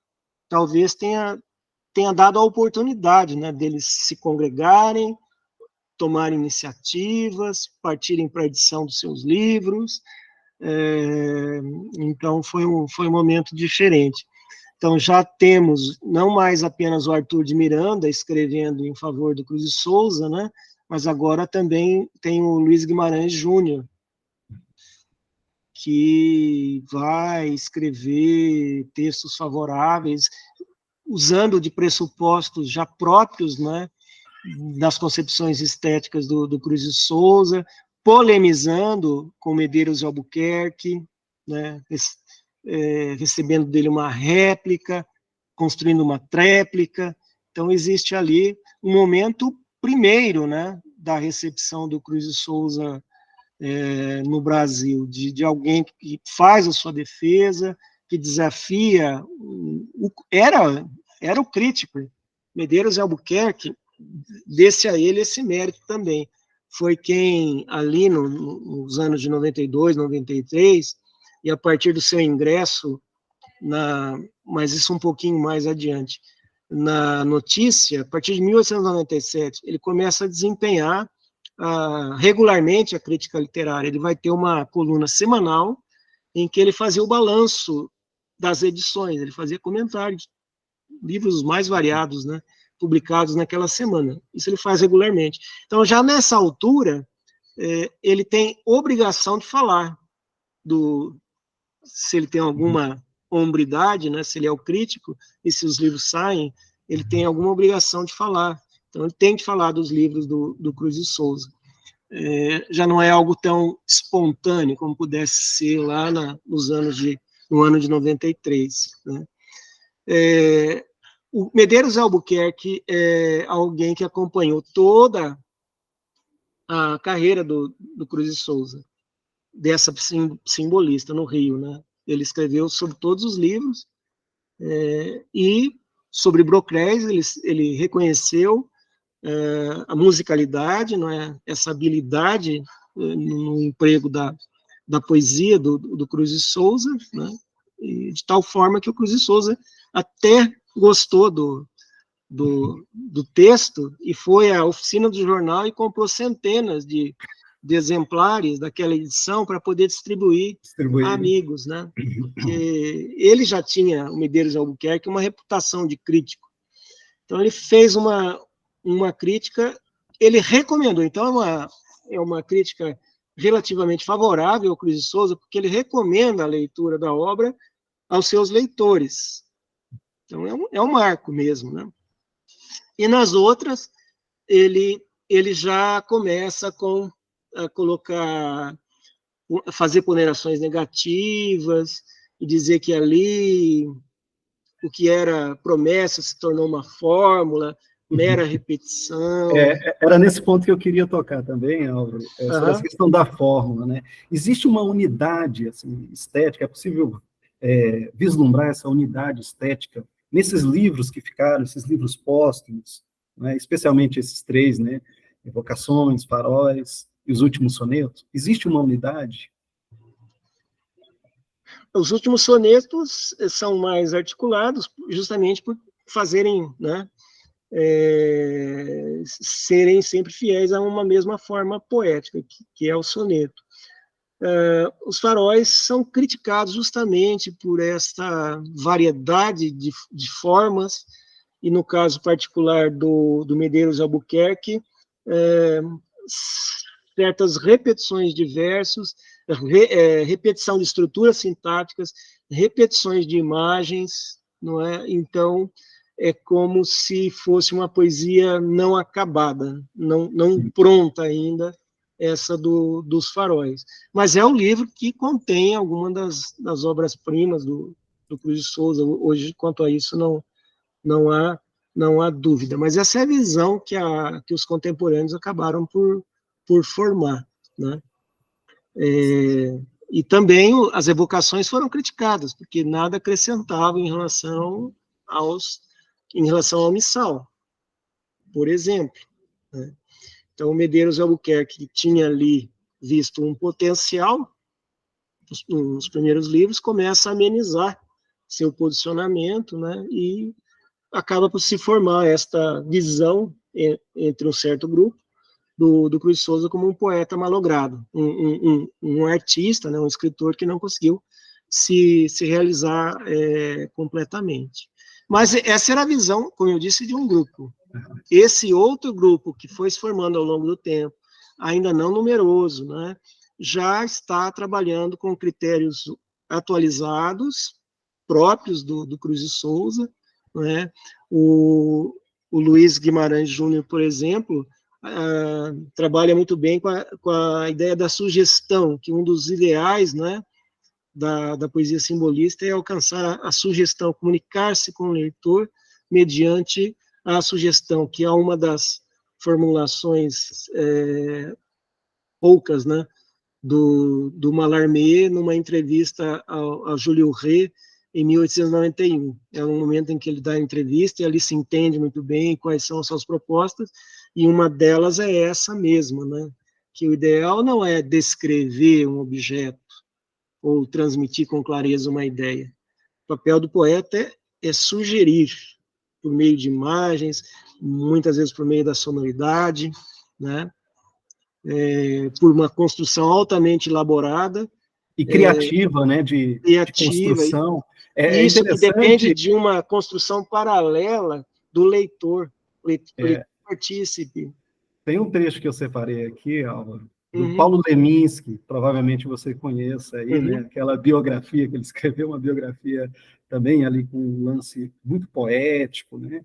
talvez tenha dado a oportunidade, né, deles se congregarem, tomarem iniciativas, partirem para a edição dos seus livros. Então, foi um momento diferente. Então, já temos não mais apenas o Arthur de Miranda escrevendo em favor do Cruz de Souza, né, mas agora também tem o Luiz Guimarães Júnior, que vai escrever textos favoráveis, usando de pressupostos já próprios, né, das concepções estéticas do Cruz de Souza, polemizando com Medeiros de Albuquerque, né, recebendo dele uma réplica, construindo uma tréplica. Então, existe ali um momento primeiro, né, da recepção do Cruz de Souza no Brasil, de alguém que faz a sua defesa, que desafia, era o crítico. Medeiros de Albuquerque, desse a ele esse mérito também. Foi quem, ali nos anos de 92, 93, e a partir do seu ingresso, mas isso um pouquinho mais adiante, na Notícia, a partir de 1897, ele começa a desempenhar regularmente a crítica literária. Ele vai ter uma coluna semanal em que ele fazia o balanço das edições, ele fazia comentários, livros mais variados, né, publicados naquela semana. Isso ele faz regularmente. Então, já nessa altura, ele tem obrigação de falar se ele tem alguma hombridade, né, se ele é o crítico, e se os livros saem, ele tem alguma obrigação de falar. Então, ele tem que falar dos livros do Cruz de Souza. Já não é algo tão espontâneo como pudesse ser lá no ano de 93. Né? O Medeiros Albuquerque é alguém que acompanhou toda a carreira do Cruz de Souza, dessa simbolista no Rio. Né? Ele escreveu sobre todos os livros, e sobre Broquéis ele reconheceu a musicalidade, não é? Essa habilidade no emprego da poesia do Cruz de Souza, né? E de tal forma que o Cruz de Souza até gostou do texto e foi à oficina do jornal e comprou centenas de exemplares daquela edição para poder distribuir a amigos, né? Porque ele já tinha, o Medeiros de Albuquerque, uma reputação de crítico. Então, ele fez uma crítica, ele recomendou, então é uma crítica relativamente favorável ao Cruz de Souza, porque ele recomenda a leitura da obra aos seus leitores. Então, é um marco mesmo, né? E nas outras, ele já começa a fazer ponderações negativas, e dizer que ali o que era promessa se tornou uma fórmula, mera repetição. Era nesse ponto que eu queria tocar também, Álvaro, sobre essa questão da fórmula, né? Existe uma unidade assim, estética, é possível vislumbrar essa unidade estética nesses livros que ficaram, esses livros póstumos, né, especialmente esses três, né, Evocações, Faróis e os últimos sonetos? Existe uma unidade? Os últimos sonetos são mais articulados, justamente por fazerem, né, serem sempre fiéis a uma mesma forma poética, que é o soneto. Os faróis são criticados justamente por esta variedade de formas, e no caso particular do Medeiros Albuquerque, certas repetições de versos, repetição de estruturas sintáticas, repetições de imagens, não é? Então, é como se fosse uma poesia não acabada, não pronta ainda, essa dos faróis. Mas é um livro que contém algumas das obras-primas do Cruz de Souza. Hoje, quanto a isso, não há dúvida. Mas essa é a visão que os contemporâneos acabaram por formar, né? E também as evocações foram criticadas, porque nada acrescentava em relação ao missal, por exemplo, né? Então, o Medeiros Albuquerque tinha ali visto um potencial nos primeiros livros, começa a amenizar seu posicionamento, né, e acaba por se formar esta visão entre um certo grupo do Cruz de Souza como um poeta malogrado, um artista, né, um escritor que não conseguiu se realizar completamente. Mas essa era a visão, como eu disse, de um grupo. Esse outro grupo que foi se formando ao longo do tempo, ainda não numeroso, né, já está trabalhando com critérios atualizados, próprios do Cruz de Souza, né? O Luiz Guimarães Júnior, por exemplo, trabalha muito bem com a ideia da sugestão, que um dos ideais, né, da poesia simbolista é alcançar a sugestão, comunicar-se com o leitor mediante a sugestão, que é uma das formulações poucas, né, do Mallarmé numa entrevista ao Júlio Ré em 1891. É um momento em que ele dá a entrevista e ali se entende muito bem quais são as suas propostas, e uma delas é essa mesma, né, que o ideal não é descrever um objeto ou transmitir com clareza uma ideia. O papel do poeta é sugerir, por meio de imagens, muitas vezes por meio da sonoridade, né, por uma construção altamente elaborada. E criativa, né, de construção. Isso que depende de uma construção paralela do leitor partícipe. Tem um trecho que eu separei aqui, Álvaro, do Paulo Leminski, provavelmente você conheça aí, né, aquela biografia que ele escreveu, uma biografia também ali com um lance muito poético, né?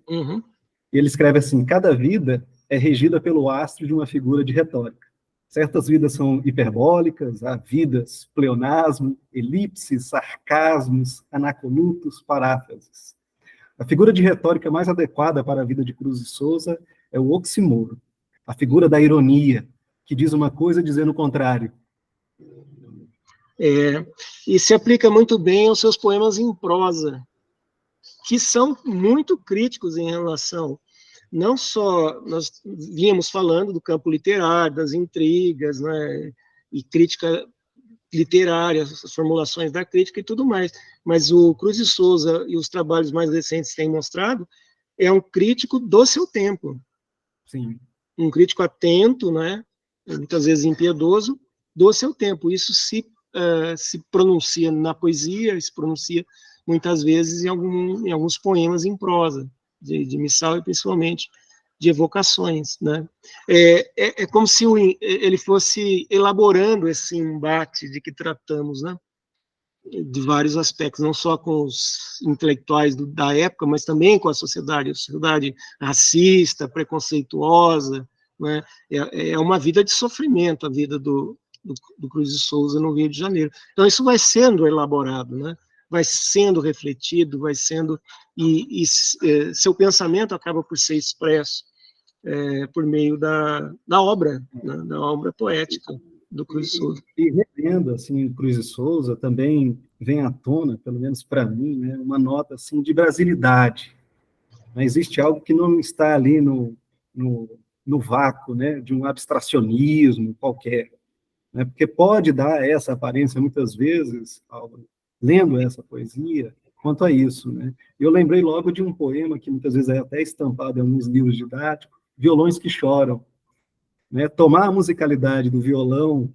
E ele escreve assim: cada vida é regida pelo astro de uma figura de retórica. Certas vidas são hiperbólicas, há vidas pleonasmo, elipses, sarcasmos, anacolutos, paráfrases. A figura de retórica mais adequada para a vida de Cruz de Souza é o oxímoro, a figura da ironia, que diz uma coisa dizendo o contrário. E se aplica muito bem aos seus poemas em prosa, que são muito críticos em relação, não só, nós vínhamos falando do campo literário, das intrigas, né, e crítica literária, as formulações da crítica e tudo mais, mas o Cruz de Souza e os trabalhos mais recentes têm mostrado, é um crítico do seu tempo. Sim. Um crítico atento, né, muitas vezes impiedoso, do seu tempo. Isso se pronuncia na poesia, se pronuncia muitas vezes em alguns poemas em prosa, de missal e principalmente de evocações, né? É como se ele fosse elaborando esse embate de que tratamos, né? De vários aspectos, não só com os intelectuais da época, mas também com a sociedade racista, preconceituosa, né? É uma vida de sofrimento, a vida do Cruz de Souza no Rio de Janeiro. Então, isso vai sendo elaborado, né? Vai sendo refletido, vai sendo... seu pensamento acaba por ser expresso por meio da obra, né? Da obra poética. do Cruz de Souza. E revendo, assim, Cruz de Souza, também vem à tona, pelo menos para mim, né, uma nota, assim, de brasilidade. Não existe algo que não está ali no vácuo, né, de um abstracionismo qualquer, né, porque pode dar essa aparência, muitas vezes, lendo essa poesia, quanto a isso, né. Eu lembrei logo de um poema que muitas vezes é até estampado em alguns livros didáticos, Violões que Choram, né, tomar a musicalidade do violão,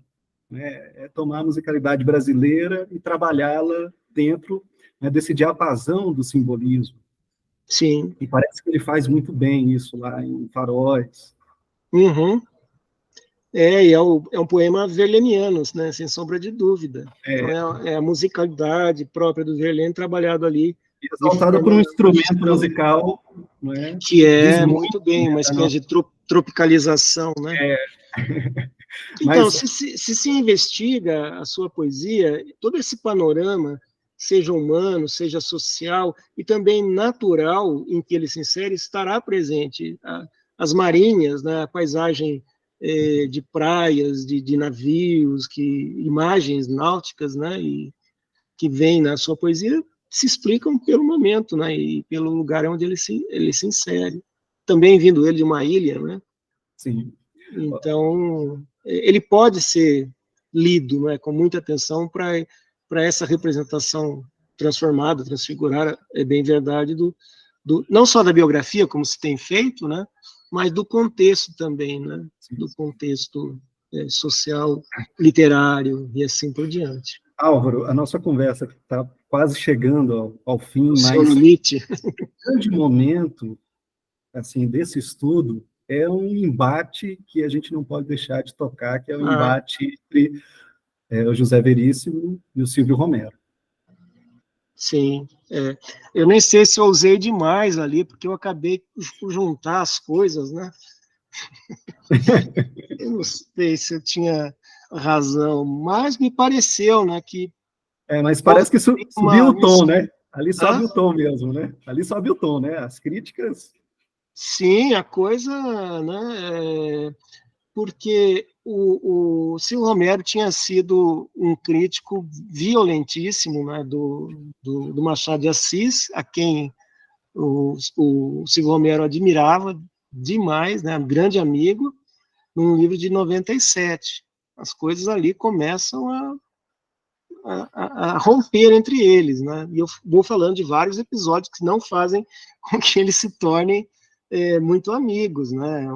né, é tomar a musicalidade brasileira e trabalhá-la dentro, né, desse diapasão do simbolismo. Sim. E parece que ele faz muito bem isso lá em Faróis. Uhum. E é um poema verleniano, né, sem sombra de dúvida. Então, é a musicalidade própria do Verlaine trabalhado ali. Exaltada por um instrumento musical, não é? Que é muito bem, uma espécie de tropicalização, né? Então, se investiga a sua poesia, todo esse panorama, seja humano, seja social e também natural em que ele se insere, estará presente. As marinhas, né, a paisagem de praias, de navios, imagens náuticas, né, e que vem na sua poesia, se explicam pelo momento, né, e pelo lugar onde ele se insere. Também vindo ele de uma ilha, né? Sim. Então, ele pode ser lido, né, com muita atenção para essa representação transformada, transfigurada, é bem verdade, não só da biografia, como se tem feito, né, mas do contexto também, né, do contexto social, literário e assim por diante. Álvaro, a nossa conversa está quase chegando ao fim, mas o limite. O grande momento assim, desse estudo é um embate que a gente não pode deixar de tocar, que é o embate entre o José Veríssimo e o Silvio Romero. Sim, eu nem sei se eu usei demais ali, porque eu acabei por juntar as coisas, né? Eu não sei se eu tinha razão, mas me pareceu, né, que... mas parece que subiu o tom, né? Ali sobe o tom mesmo, né? Ali sobe o tom, né? As críticas... Sim, a coisa, né, porque o Silvio Romero tinha sido um crítico violentíssimo, né, do Machado de Assis, a quem o Silvio Romero admirava demais, né, um grande amigo, num livro de 97. As coisas ali começam a romper entre eles, né, e eu vou falando de vários episódios que não fazem com que eles se tornem muito amigos, né?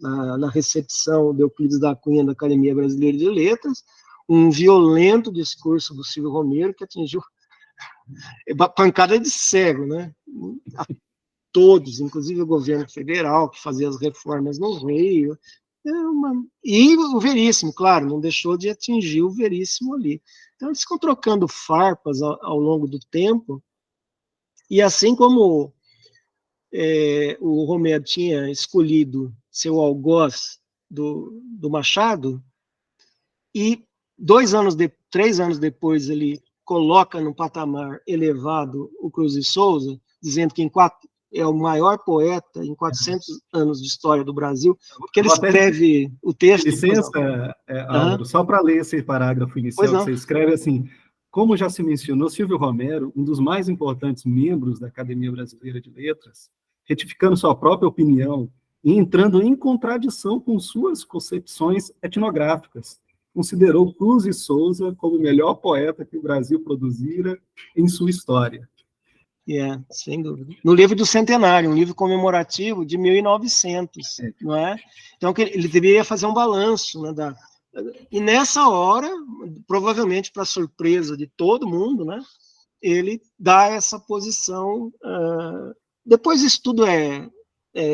Na recepção de Euclides da Cunha da Academia Brasileira de Letras, um violento discurso do Silvio Romero que atingiu pancada de cego, né? A todos, inclusive o governo federal, que fazia as reformas no Rio. E o Veríssimo, claro, não deixou de atingir o Veríssimo ali. Então, eles ficam trocando farpas ao longo do tempo, e assim como o Romero tinha escolhido seu algoz do Machado, e 3 anos depois ele coloca no patamar elevado o Cruz de Souza, dizendo que é o maior poeta em 400 anos de história do Brasil, porque ele escreve o texto... Licença, Álvaro, só para ler esse parágrafo inicial que você escreve, assim, como já se mencionou, Silvio Romero, um dos mais importantes membros da Academia Brasileira de Letras, retificando sua própria opinião e entrando em contradição com suas concepções etnográficas, considerou Cruz de Souza como o melhor poeta que o Brasil produzira em sua história. Sem dúvida. No livro do Centenário, um livro comemorativo de 1900, não é? Então, ele deveria fazer um balanço, né, e nessa hora, provavelmente para surpresa de todo mundo, né, ele dá essa posição... Depois isso tudo é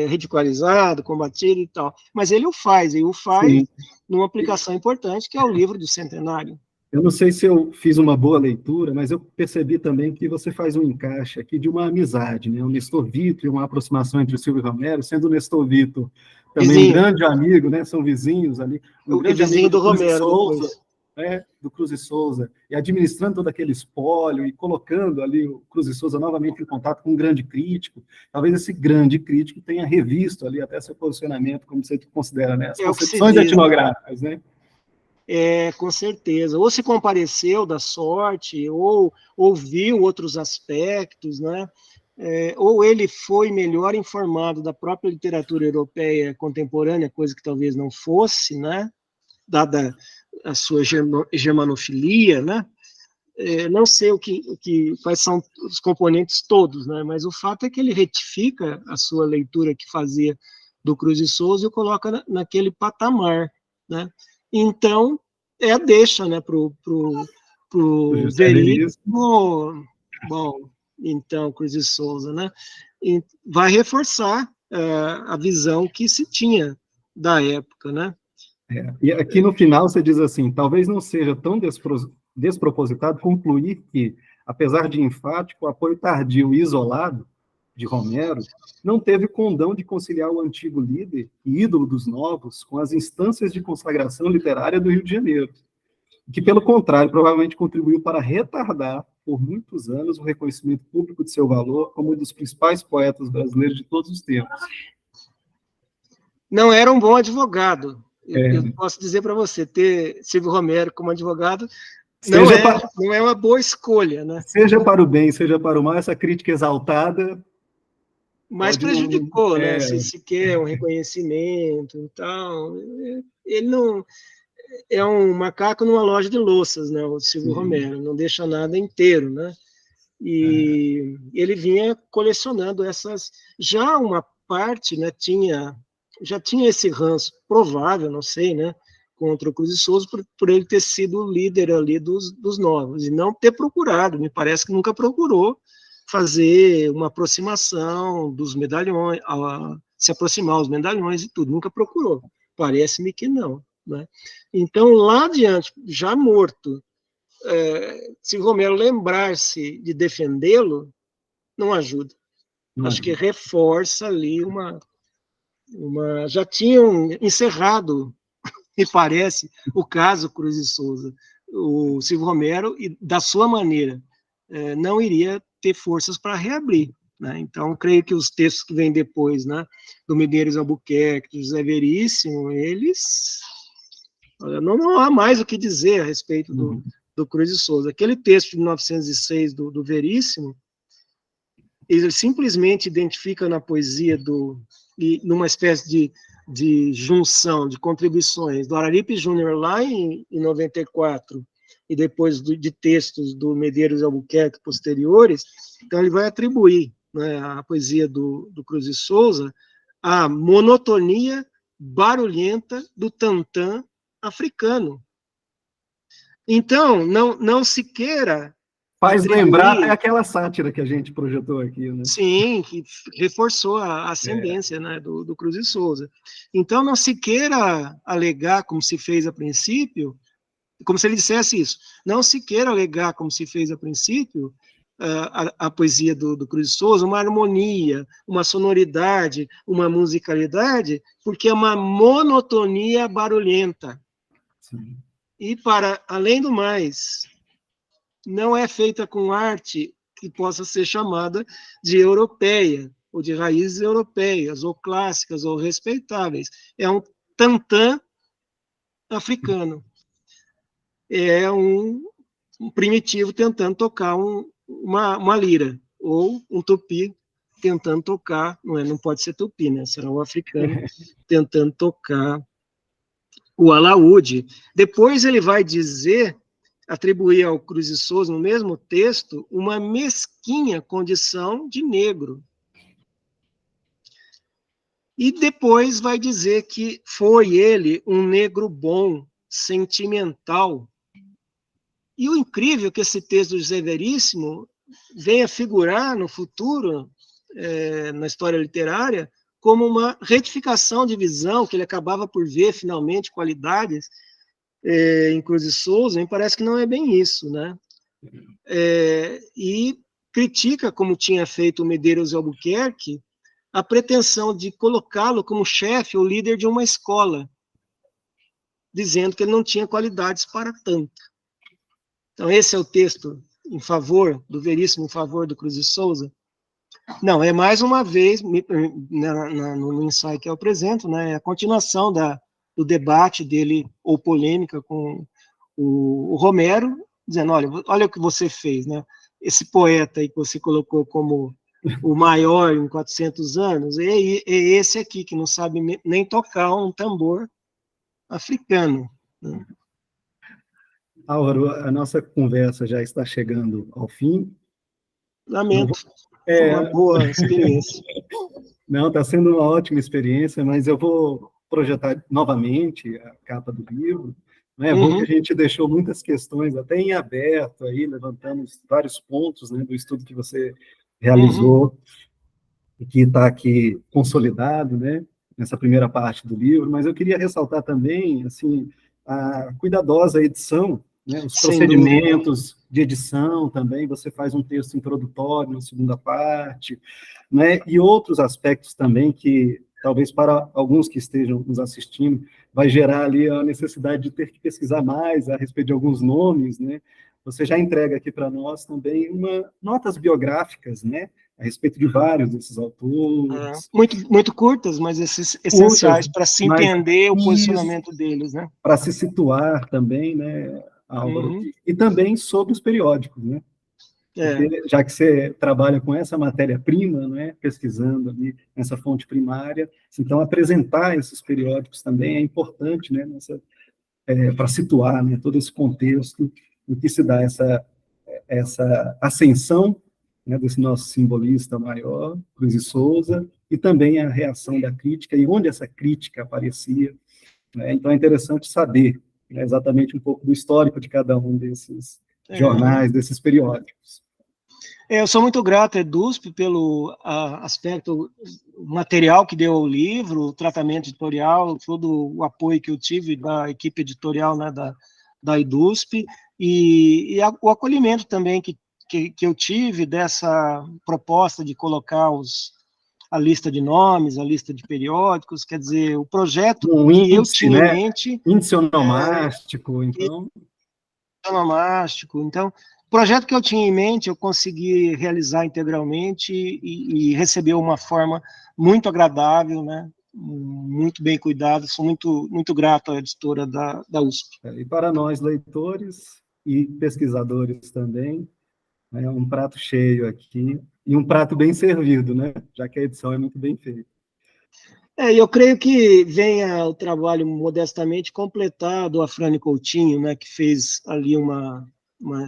ridicularizado, combatido e tal, mas ele o faz Sim. Numa aplicação importante, que é o livro do Centenário. Eu não sei se eu fiz uma boa leitura, mas eu percebi também que você faz um encaixe aqui de uma amizade, né? O Nestor Vitor e uma aproximação entre o Silvio Romero, sendo o Nestor Vitor também um grande amigo, né? São vizinhos ali. Um grande vizinho amigo do Romero. Souza, né, do Cruz e Souza, e administrando todo aquele espólio, e colocando ali o Cruz e Souza novamente em contato com um grande crítico, talvez esse grande crítico tenha revisto ali até seu posicionamento, como você considera, né, as concepções etnográficas, né? Com certeza. Ou se compareceu da sorte, ou viu outros aspectos, né? Ou ele foi melhor informado da própria literatura europeia contemporânea, coisa que talvez não fosse, né? Dada a sua germanofilia, né? Não sei quais são os componentes todos, né? Mas o fato é que ele retifica a sua leitura que fazia do Cruz e Souza e o coloca naquele patamar, né? Então, a deixa, né, pro Veríssimo, bom, então, Cruz e Souza, né? E vai reforçar a visão que se tinha da época, né? E aqui no final você diz assim, talvez não seja tão despropositado concluir que, apesar de enfático, o apoio tardio e isolado de Romero não teve condão de conciliar o antigo líder e ídolo dos novos com as instâncias de consagração literária do Rio de Janeiro, que, pelo contrário, provavelmente contribuiu para retardar, por muitos anos, o reconhecimento público de seu valor como um dos principais poetas brasileiros de todos os tempos. Não era um bom advogado. Eu posso dizer para você, ter Silvio Romero como advogado não é uma boa escolha, né? Seja para o bem, seja para o mal, essa crítica exaltada... Mas prejudicou, né? Se quer um reconhecimento e tal. Ele não... É um macaco numa loja de louças, né? O Silvio Romero, não deixa nada inteiro, né? E ele vinha colecionando essas... Já uma parte, né, já tinha esse ranço provável, não sei, né, contra o Cruz e Souza por ele ter sido o líder ali dos novos, e não ter procurado, me parece que nunca procurou fazer uma aproximação dos medalhões, se aproximar aos medalhões e tudo, nunca procurou, parece-me que não, né? Então, lá adiante, já morto, se Romero lembrar-se de defendê-lo, não ajuda. Acho que reforça ali já tinham encerrado, me parece, o caso Cruz e Souza. O Silvio Romero, e da sua maneira, não iria ter forças para reabrir, né? Então, creio que os textos que vêm depois, né, do Medeiros Albuquerque, do José Veríssimo, eles... Não há mais o que dizer a respeito do Cruz e Souza. Aquele texto de 1906 do Veríssimo, ele simplesmente identifica na poesia e numa espécie de junção, de contribuições do Araripe Júnior lá em 94, e depois de textos do Medeiros Albuquerque posteriores. Então ele vai atribuir, né, à poesia do Cruz e Souza a monotonia barulhenta do tantã africano. Então, não se queira... Faz lembrar até aquela sátira que a gente projetou aqui, né? Sim, que reforçou a ascendência, né, do Cruz e Souza. Então, não se queira alegar, como se fez a princípio, como se ele dissesse isso, não se queira alegar, como se fez a princípio, a poesia do Cruz e Souza, uma harmonia, uma sonoridade, uma musicalidade, porque é uma monotonia barulhenta. Sim. E, além do mais, não é feita com arte que possa ser chamada de europeia, ou de raízes europeias, ou clássicas, ou respeitáveis. É um tantã africano. É um primitivo tentando tocar uma lira, ou um tupi tentando tocar, não pode ser tupi, né? Será um africano tentando tocar o alaúde. Depois ele vai atribuir ao Cruz e Souza, no mesmo texto, uma mesquinha condição de negro. E depois vai dizer que foi ele um negro bom, sentimental. E o incrível é que esse texto do José Veríssimo venha figurar no futuro, na história literária, como uma retificação de visão, que ele acabava por ver, finalmente, qualidades em Cruz e Souza, me parece que não é bem isso, né? E critica, como tinha feito o Medeiros Albuquerque, a pretensão de colocá-lo como chefe ou líder de uma escola. dizendo que ele não tinha qualidades para tanto. Então, esse é o texto em favor, do Veríssimo em favor do Cruz de Souza? Não, é mais uma vez, no ensaio que eu apresento, né, é a continuação do debate dele, ou polêmica, com o Romero, dizendo, olha o que você fez, né? Esse poeta aí que você colocou como o maior em 400 anos, é esse aqui, que não sabe nem tocar um tambor africano. Né? Álvaro, a nossa conversa já está chegando ao fim. Lamento, uma boa experiência. Não, está sendo uma ótima experiência, mas eu vou projetar novamente a capa do livro. É bom que a gente deixou muitas questões até em aberto, aí, levantamos vários pontos, né, do estudo que você realizou, e que está aqui consolidado, né, nessa primeira parte do livro, mas eu queria ressaltar também, assim, a cuidadosa edição, né, os procedimentos de edição também, você faz um texto introdutório na segunda parte, né, e outros aspectos também que, talvez para alguns que estejam nos assistindo, vai gerar ali a necessidade de ter que pesquisar mais a respeito de alguns nomes, né, você já entrega aqui para nós também notas biográficas, né, a respeito de vários desses autores. Muito curtas, mas essenciais para se entender o posicionamento deles, né? Para se situar também, né, Álvaro? E também sobre os periódicos, né? Porque, já que você trabalha com essa matéria-prima, né, pesquisando ali nessa fonte primária, então apresentar esses periódicos também é importante, né, para situar, né, todo esse contexto em que se dá essa ascensão, né, desse nosso simbolista maior, Cruz de Souza, e também a reação da crítica, e onde essa crítica aparecia. Né? Então é interessante saber, né, exatamente um pouco do histórico de cada um desses jornais, desses periódicos. Eu sou muito grato à EDUSP pelo aspecto material que deu ao livro, o tratamento editorial, todo o apoio que eu tive da equipe editorial, né, da EDUSP, e o acolhimento também que eu tive dessa proposta de colocar a lista de nomes, a lista de periódicos, quer dizer, o projeto que eu tinha, né, em mente... Índice onomástico, então... Onomástico, então... O projeto que eu tinha em mente, eu consegui realizar integralmente e recebeu uma forma muito agradável, né? Muito bem cuidado, sou muito grato à editora da USP. E para nós, leitores e pesquisadores também, é um prato cheio aqui, e um prato bem servido, né? Já que a edição é muito bem feita. Eu creio que venha o trabalho, modestamente, completado do Afrânio Coutinho, né? Que fez ali uma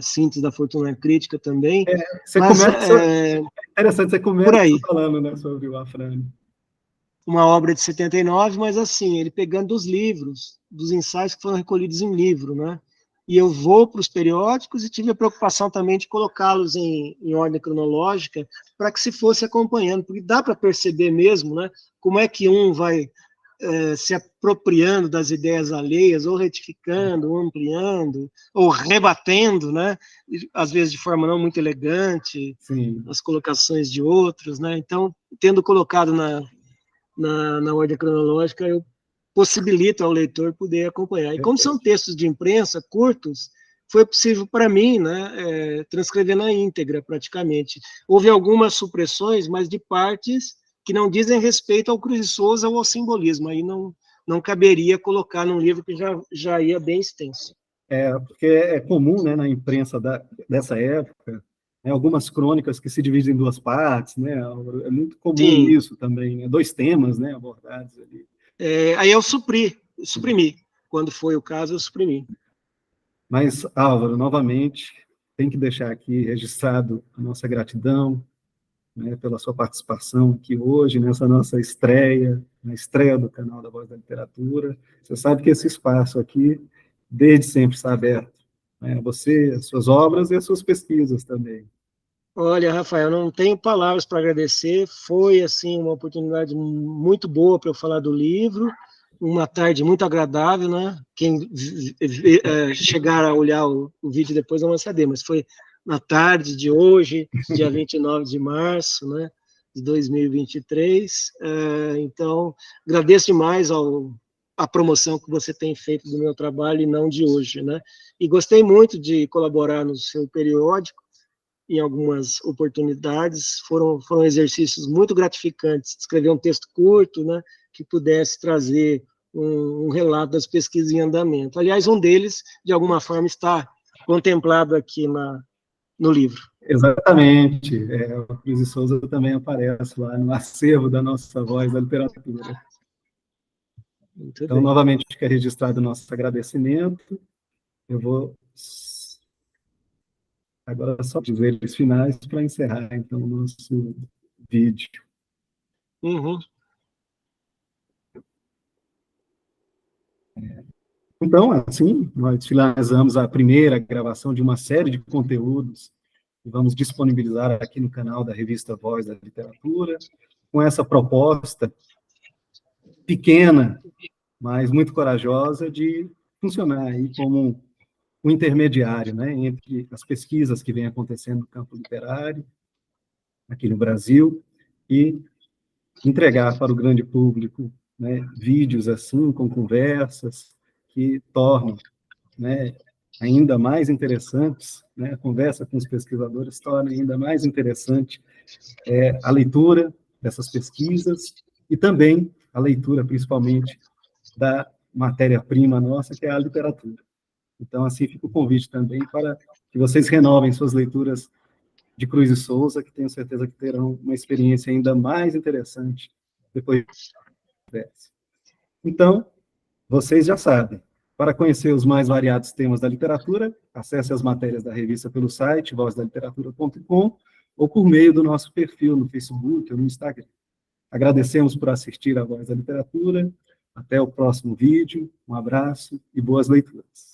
síntese da Fortuna Crítica também. Interessante, você começa falando, né, sobre o Afrânio. Uma obra de 79, mas assim, ele pegando dos livros, dos ensaios que foram recolhidos em livro, né? E eu vou para os periódicos e tive a preocupação também de colocá-los em ordem cronológica para que se fosse acompanhando, porque dá para perceber mesmo, né, como é que um vai se apropriando das ideias alheias, ou retificando, ou ampliando, ou rebatendo, né, às vezes de forma não muito elegante, as colocações de outros, né, então, tendo colocado na ordem cronológica, eu possibilito ao leitor poder acompanhar. E como são textos de imprensa curtos, foi possível para mim, né, transcrever na íntegra, praticamente. Houve algumas supressões, mas de partes que não dizem respeito ao Cruz de Souza ou ao simbolismo, aí não caberia colocar num livro que já ia bem extenso. Porque é comum, né, na imprensa dessa época, né, algumas crônicas que se dividem em duas partes, né, é muito comum isso também, né, 2 temas, né, abordados ali. Aí eu suprimi, quando foi o caso, eu suprimi. Mas, Álvaro, novamente, tem que deixar aqui registrado a nossa gratidão, né, pela sua participação aqui hoje, nessa nossa estreia, na estreia do canal da Voz da Literatura. Você sabe que esse espaço aqui, desde sempre, está aberto, né, a você, as suas obras e as suas pesquisas também. Olha, Rafael, não tenho palavras para agradecer, foi, assim, uma oportunidade muito boa para eu falar do livro, uma tarde muito agradável, né? Quem chegar a olhar o vídeo depois não vai saber, mas foi na tarde de hoje, dia 29 de março, né, de 2023. Então, agradeço demais ao a promoção que você tem feito do meu trabalho e não de hoje, né? E gostei muito de colaborar no seu periódico em algumas oportunidades, foram exercícios muito gratificantes, escrever um texto curto, né, que pudesse trazer um relato das pesquisas em andamento. Aliás, um deles, de alguma forma, está contemplado aqui no livro. Exatamente. O Cruz e Souza também aparece lá no acervo da nossa voz da literatura. Muito Então, bem. novamente, fica registrado o nosso agradecimento. Eu vou agora só dizer os finais para encerrar, então, o nosso vídeo. Uhum. Então, assim, nós finalizamos a primeira gravação de uma série de conteúdos que vamos disponibilizar aqui no canal da revista Voz da Literatura, com essa proposta pequena, mas muito corajosa, de funcionar aí como um intermediário, né, entre as pesquisas que vêm acontecendo no campo literário, aqui no Brasil, e entregar para o grande público, né, vídeos assim, com conversas, que tornam, né, ainda mais interessantes, né, a conversa com os pesquisadores torna ainda mais interessante a leitura dessas pesquisas e também a leitura, principalmente, da matéria-prima nossa, que é a literatura. Então, assim, fica o convite também para que vocês renovem suas leituras de Cruz e Souza, que tenho certeza que terão uma experiência ainda mais interessante depois dessa. Então, vocês já sabem, para conhecer os mais variados temas da literatura, acesse as matérias da revista pelo site vozdaliteratura.com ou por meio do nosso perfil no Facebook ou no Instagram. Agradecemos por assistir a Voz da Literatura. Até o próximo vídeo. Um abraço e boas leituras.